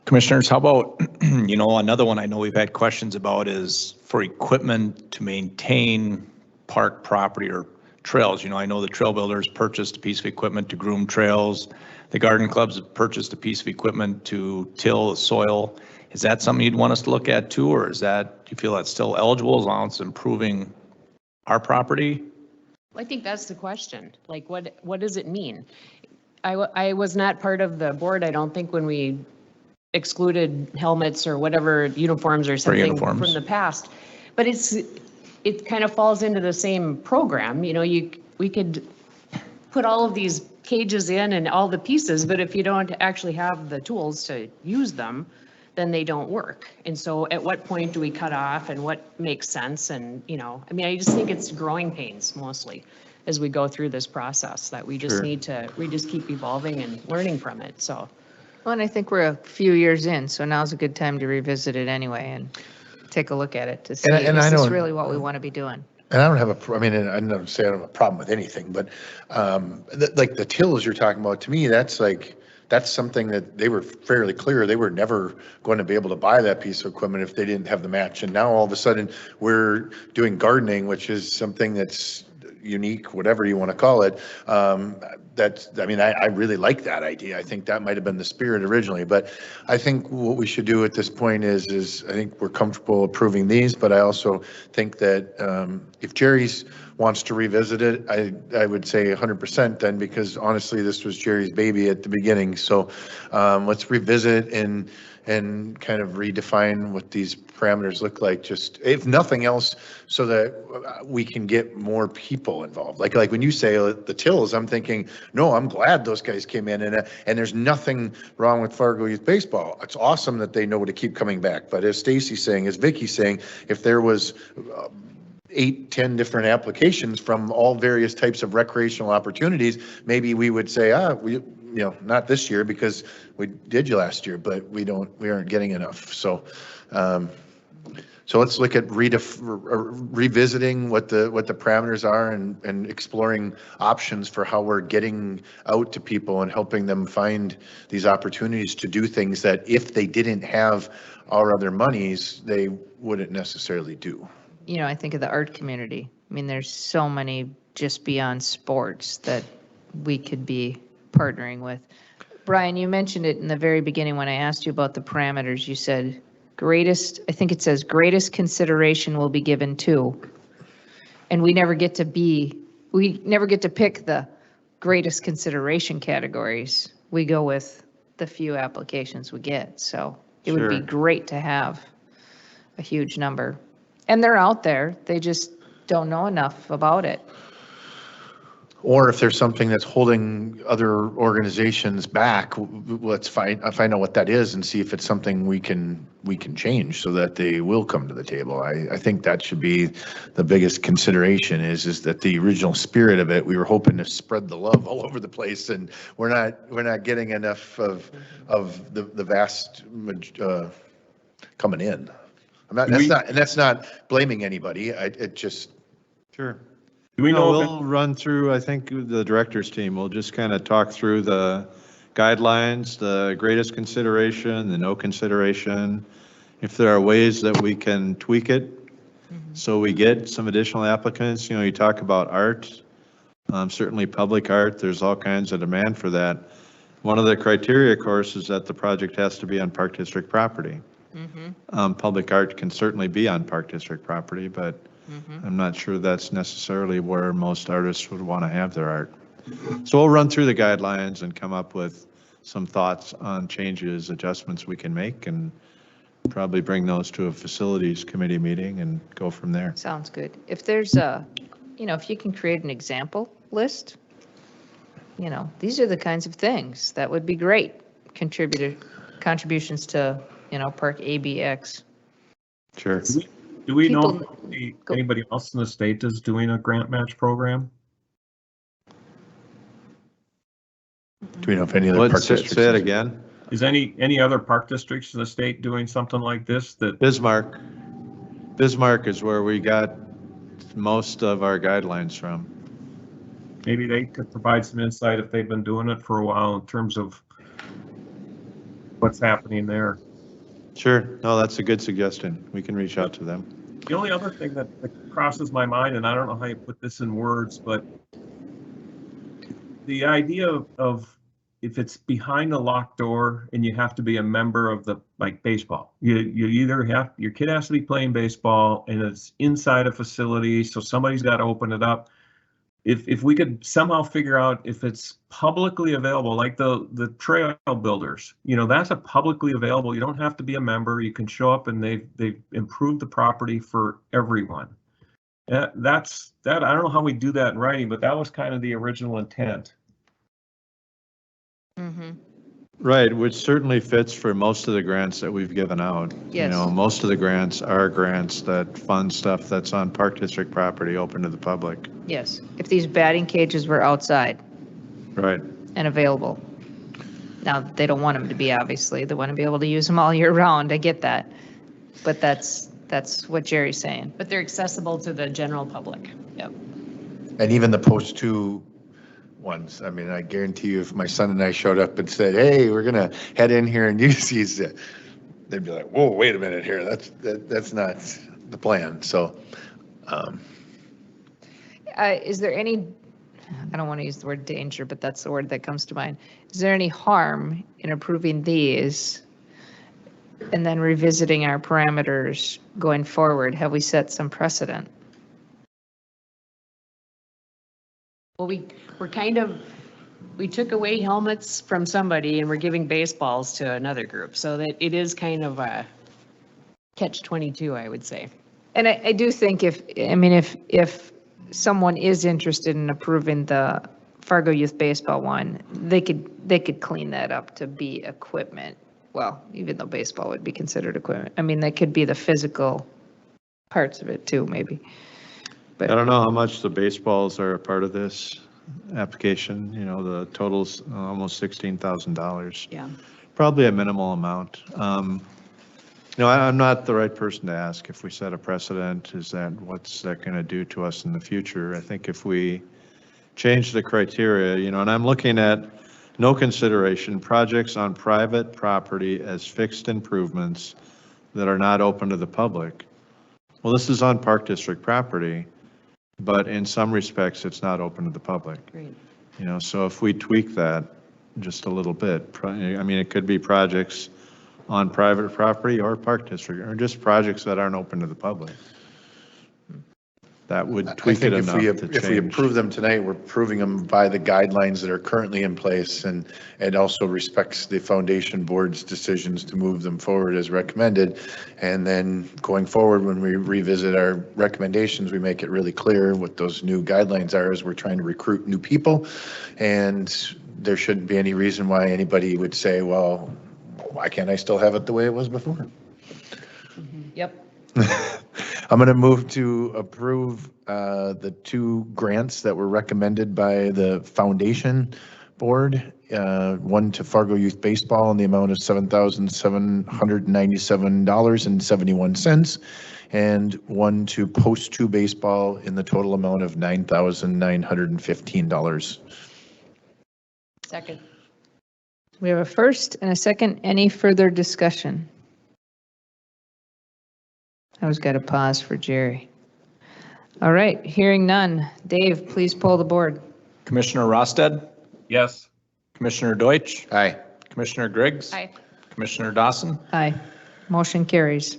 Commissioners, how about, another one I know we've had questions about is for equipment to maintain park property or trails. I know the trail builders purchased a piece of equipment to groom trails. The garden clubs have purchased a piece of equipment to till the soil. Is that something you'd want us to look at too, or do you feel that's still eligible as long as it's improving our property? I think that's the question. Like, what does it mean? I was not part of the board, I don't think, when we excluded helmets or whatever, uniforms or something from the past. But it kind of falls into the same program. We could put all of these cages in and all the pieces, but if you don't actually have the tools to use them, then they don't work. And so at what point do we cut off and what makes sense? And, I just think it's growing pains mostly as we go through this process that we just we just keep evolving and learning from it. So. Well, and I think we're a few years in, so now's a good time to revisit it anyway and take a look at it to see, is this really what we want to be doing? And I don't have I don't say I don't have a problem with anything, but like the tills you're talking about, to me, that's something that they were fairly clear. They were never going to be able to buy that piece of equipment if they didn't have the match. And now all of a sudden we're doing gardening, which is something that's unique, whatever you want to call it. I really like that idea. I think that might have been the spirit originally, but I think what we should do at this point is I think we're comfortable approving these, but I also think that if Jerry's wants to revisit it, I would say 100% then, because honestly, this was Jerry's baby at the beginning. So let's revisit and kind of redefine what these parameters look like, just if nothing else, so that we can get more people involved. Like when you say the tills, I'm thinking, no, I'm glad those guys came in, and there's nothing wrong with Fargo Youth Baseball. It's awesome that they know to keep coming back. But as Stacy's saying, as Vicky's saying, if there was 8-10 different applications from all various types of recreational opportunities, maybe we would say, not this year because we did you last year, but we aren't getting enough. So, so let's look at revisiting what the parameters are and exploring options for how we're getting out to people and helping them find these opportunities to do things that if they didn't have our other monies, they wouldn't necessarily do. I think of the art community. There's so many just beyond sports that we could be partnering with. Brian, you mentioned it in the very beginning when I asked you about the parameters. You said I think it says greatest consideration will be given to, and we never get to pick the greatest consideration categories. We go with the few applications we get. So it would be great to have a huge number. And they're out there, they just don't know enough about it. Or if there's something that's holding other organizations back, let's find out what that is and see if it's something we can change so that they will come to the table. I think that should be the biggest consideration is that the original spirit of it, we were hoping to spread the love all over the place, and we're not getting enough of the vast coming in. That's not blaming anybody. It just. Sure. Do we know we'll run through, I think, the director's team. We'll just kind of talk through the guidelines, the greatest consideration, the no consideration. If there are ways that we can tweak it so we get some additional applicants. You talk about art, certainly public art. There's all kinds of demand for that. One of the criteria, of course, is that the project has to be on Park District property. Public art can certainly be on Park District property, but I'm not sure that's necessarily where most artists would want to have their art. So we'll run through the guidelines and come up with some thoughts on changes, adjustments we can make, and probably bring those to a facilities committee meeting and go from there. Sounds good. If there's a, if you can create an example list, these are the kinds of things that would be great contributions to, Park ABX. Sure. Do we know People- if anybody else in the state is doing a grant match program? Do we know if any other park Say districts? it again? Is any other park districts in the state doing something like this that? Bismarck is where we got most of our guidelines from. Maybe they could provide some insight if they've been doing it for a while in terms of what's happening there. Sure. No, that's a good suggestion. We can reach out to them. The only other thing that crosses my mind, and I don't know how you put this in words, but the idea of if it's behind a locked door and you have to be a member of the, like baseball, you either your kid has to be playing baseball and it's inside a facility, so somebody's got to open it up. If we could somehow figure out if it's publicly available, like the trail builders, that's a publicly available, you don't have to be a member, you can show up and they've improved the property for everyone. I don't know how we do that in writing, but that was kind of the original intent. Right, which certainly fits for most of the grants that we've given out. Yes. Most of the grants are grants that fund stuff that's on Park District property open to the public. Yes, if these batting cages were outside Right. and available. Now, they don't want them to be, obviously. They want to be able to use them all year round. I get that. But that's what Jerry's saying. But they're accessible to the general public. Yep. And even the post two ones. I mean, I guarantee you, if my son and I showed up and said, "Hey, we're gonna head in here and use these," they'd be like, "Whoa, wait a minute here. That's not the plan." So, Is there any, I don't want to use the word danger, but that's the word that comes to mind. Is there any harm in approving these and then revisiting our parameters going forward? Have we set some precedent? Well, we took away helmets from somebody and we're giving baseballs to another group. So that it is kind of a catch-22, I would say. And I do think if someone is interested in approving the Fargo Youth Baseball one, they could clean that up to be equipment. Well, even though baseball would be considered equipment. I mean, that could be the physical parts of it too, maybe. I don't know how much the baseballs are a part of this application. The total's almost $16,000. Yeah. Probably a minimal amount. I'm not the right person to ask if we set a precedent. What's that going to do to us in the future? I think if we change the criteria, and I'm looking at no consideration projects on private property as fixed improvements that are not open to the public. Well, this is on Park District property, but in some respects, it's not open to the public. Great. So if we tweak that just a little bit, it could be projects on private property or Park District, or just projects that aren't open to the public. That would tweak it enough to change. If we approve them tonight, we're approving them by the guidelines that are currently in place, and it also respects the foundation board's decisions to move them forward as recommended. And then going forward, when we revisit our recommendations, we make it really clear what those new guidelines are, as we're trying to recruit new people. And there shouldn't be any reason why anybody would say, well, why can't I still have it the way it was before? Yep. I'm going to move to approve the two grants that were recommended by the foundation board. One to Fargo Youth Baseball in the amount of $7,797.71, and one to Post 2 Baseball in the total amount of $9,915. Second. We have a first and a second. Any further discussion? I always got to pause for Jerry. All right, hearing none. Dave, please poll the board. Commissioner Rosted, Yes. Commissioner Deutsch, Aye. Commissioner Griggs, Aye. Commissioner Dawson, Aye. Motion carries.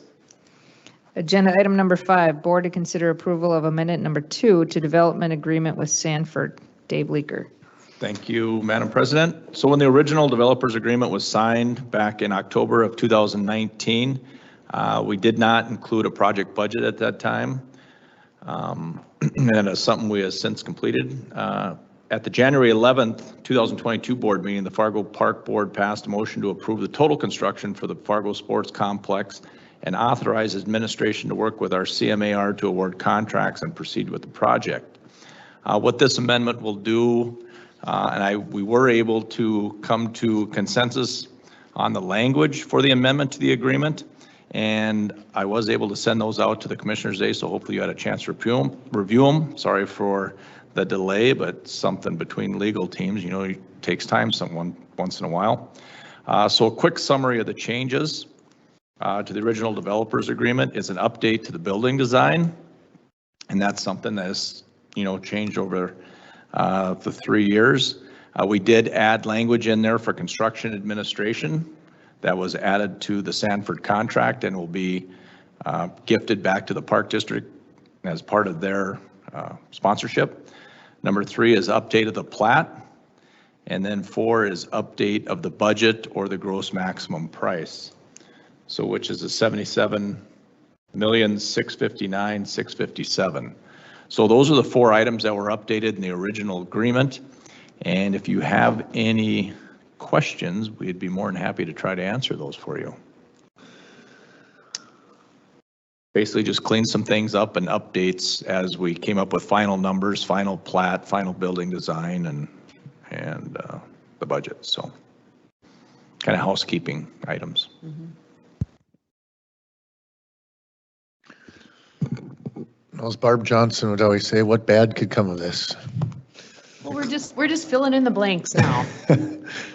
Agenda item number 5, board to consider approval of amendment number 2 to development agreement with Sanford. Dave Leaker. Thank you, Madam President. So when the original developers agreement was signed back in October of 2019, we did not include a project budget at that time. And it's something we have since completed. At the January 11th, 2022 board meeting, the Fargo Park Board passed a motion to approve the total construction for the Fargo Sports Complex and authorize administration to work with our CMAR to award contracts and proceed with the project. What this amendment will do, we were able to come to consensus on the language for the amendment to the agreement, and I was able to send those out to the Commissioners Day, so hopefully you had a chance to review them. Sorry for the delay, but something between legal teams, it takes time once in a while. So a quick summary of the changes to the original developers agreement is an update to the building design, and that's something that has changed over the 3 years. We did add language in there for construction administration that was added to the Sanford contract and will be gifted back to the Park District as part of their sponsorship. Number 3 is update of the plat. And then 4 is update of the budget or the gross maximum price. So which is a $77,659,657. So those are the 4 items that were updated in the original agreement. And if you have any questions, we'd be more than happy to try to answer those for you. Basically just clean some things up and updates as we came up with final numbers, final plat, final building design, and the budget. So kind of housekeeping items. As Barb Johnson would always say, what bad could come of this? Well, we're just filling in the blanks now.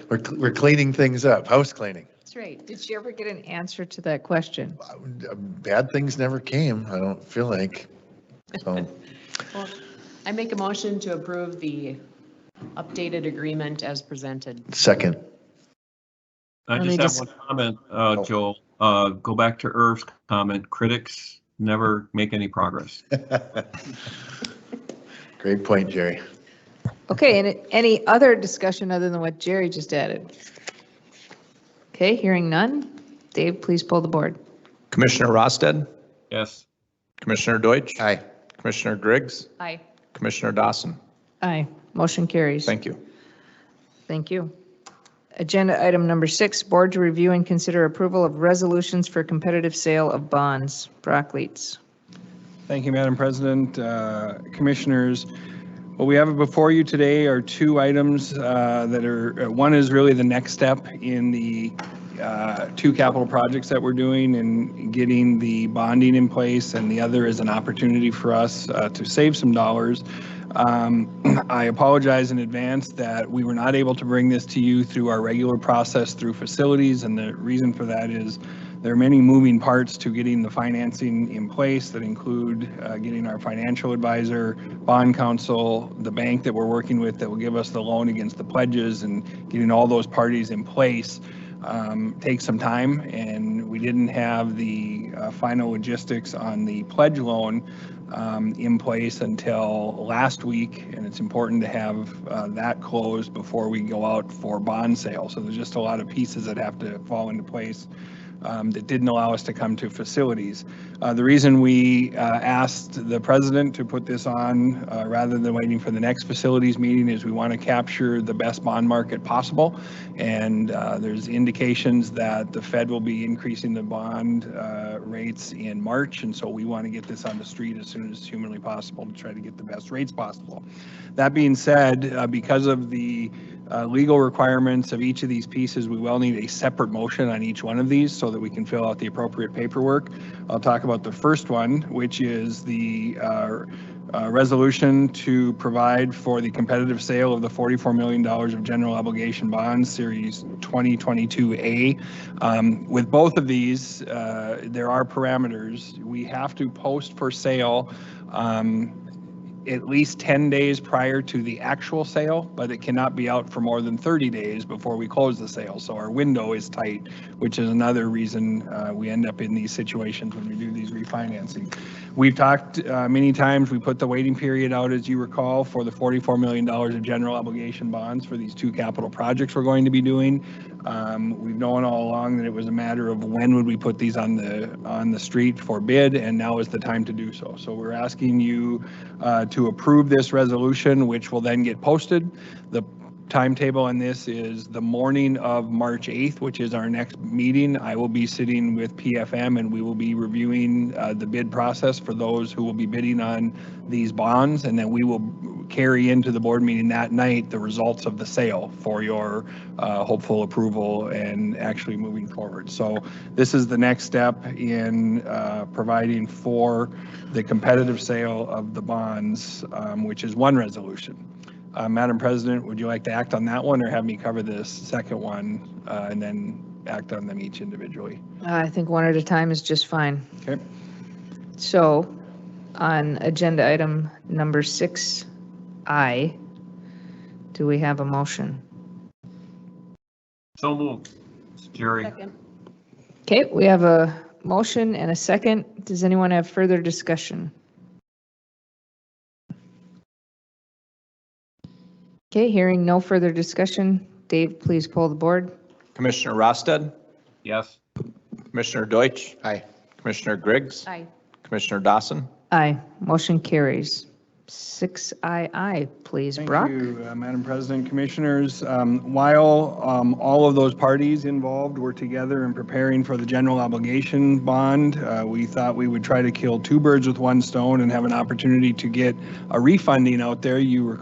We're cleaning things up, house cleaning. That's right. Did you ever get an answer to that question? Bad things never came, I don't feel like. So. Well, I make a motion to approve the updated agreement as presented. Second. I just have one comment, Joel. Go back to Irv's comment. Critics never make any progress. Great point, Jerry. Okay, and any other discussion other than what Jerry just added? Okay, hearing none. Dave, please pull the board. Commissioner Rosted? Yes. Commissioner Deutsch? Aye. Commissioner Griggs? Aye. Commissioner Dawson? Aye. Motion carries. Thank you. Thank you. Agenda item number 6, board to review and consider approval of resolutions for competitive sale of bonds. Brock Leitz. Thank you, Madam President. Commissioners, what we have before you today are 2 items that are, one is really the next step in the 2 capital projects that we're doing and getting the bonding in place, and the other is an opportunity for us to save some dollars. I apologize in advance that we were not able to bring this to you through our regular process through facilities, and the reason for that is there are many moving parts to getting the financing in place that include getting our financial advisor, bond counsel, the bank that we're working with that will give us the loan against the pledges, and getting all those parties in place takes some time, and we didn't have the final logistics on the pledge loan in place until last week, and it's important to have that closed before we go out for bond sale. So there's just a lot of pieces that have to fall into place that didn't allow us to come to facilities. The reason we asked the president to put this on rather than waiting for the next facilities meeting is we want to capture the best bond market possible, and there's indications that the Fed will be increasing the bond rates in March, and so we want to get this on the street as soon as humanly possible to try to get the best rates possible. That being said, because of the legal requirements of each of these pieces, we will need a separate motion on each one of these so that we can fill out the appropriate paperwork. I'll talk about the first one, which is the resolution to provide for the competitive sale of the $44 million of general obligation bonds, Series 2022A. With both of these, there are parameters. We have to post for sale at least 10 days prior to the actual sale, but it cannot be out for more than 30 days before we close the sale. So our window is tight, which is another reason we end up in these situations when we do these refinancing. We've talked many times, we put the waiting period out, as you recall, for the $44 million of general obligation bonds for these 2 capital projects we're going to be doing. We've known all along that it was a matter of when would we put these on the street for bid, and now is the time to do so. So we're asking you to approve this resolution, which will then get posted. The timetable on this is the morning of March 8th, which is our next meeting. I will be sitting with PFM and we will be reviewing the bid process for those who will be bidding on these bonds, and then we will carry into the board meeting that night the results of the sale for your hopeful approval and actually moving forward. So this is the next step in providing for the competitive sale of the bonds, which is one resolution. Madam President, would you like to act on that one or have me cover this second one and then act on them each individually? I think one at a time is just fine. Okay. So on agenda item number 6I, do we have a motion? So moved. It's Jerry. Okay, we have a motion and a second. Does anyone have further discussion? Okay, hearing no further discussion. Dave, please poll the board. Commissioner Rosted, Yes. Commissioner Deutsch, Aye. Commissioner Griggs, Aye. Commissioner Dawson. Aye, motion carries. 6II, please, Brock. Thank you, Madam President, Commissioners. While all of those parties involved were together in preparing for the general obligation bond, we thought we would try to kill 2 birds with 1 stone and have an opportunity to get a refunding out there. You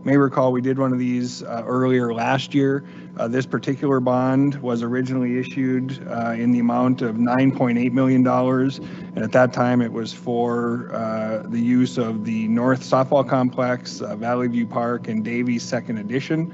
may recall we did one of these earlier last year. This particular bond was originally issued in the amount of $9.8 million, and at that time it was for the use of the North Softball Complex, Valley View Park, and Davies Second Edition.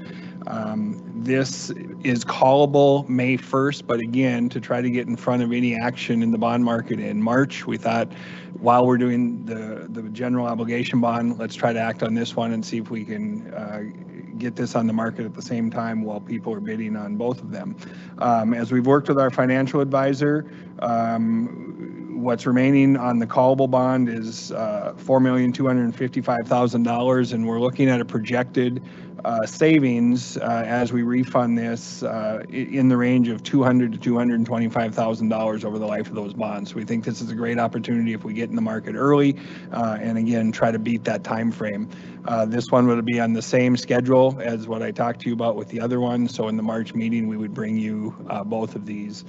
This is callable May 1st, but again, to try to get in front of any action in the bond market in March, we thought while we're doing the general obligation bond, let's try to act on this one and see if we can get this on the market at the same time while people are bidding on both of them. As we've worked with our financial advisor, what's remaining on the callable bond is $4,255,000, and we're looking at a projected savings as we refund this in the range of $200,000 to $225,000 over the life of those bonds. We think this is a great opportunity if we get in the market early and again try to beat that time frame. This one would be on the same schedule as what I talked to you about with the other one. So in the March meeting, we would bring you both of these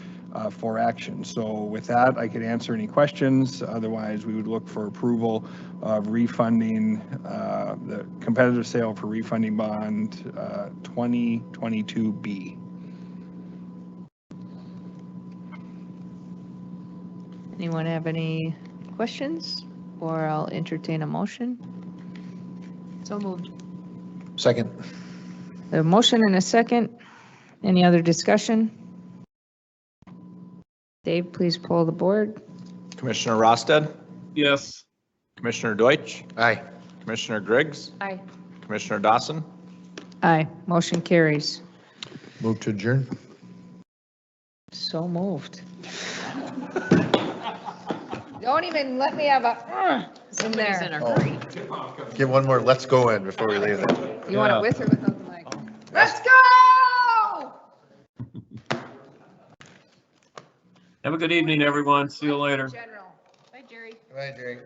for action. So with that, I could answer any questions. Otherwise, we would look for approval of refunding the competitive sale for refunding bond 2022B. Anyone have any questions, or I'll entertain a motion? So moved. Second. A motion and a second. Any other discussion? Dave, please poll the board. Commissioner Rosted, Yes. Commissioner Deutsch, Aye. Commissioner Griggs, Aye. Commissioner Dawson. Aye, motion carries. Move to adjourn. So moved. Don't even let me have a in Somebody's in there. a hurry. Get one more let's go in before we leave it. You want Yeah. it with or without the mic? Let's go! Have a good evening, everyone. See you later. General. Bye, Jerry. Bye, Jerry.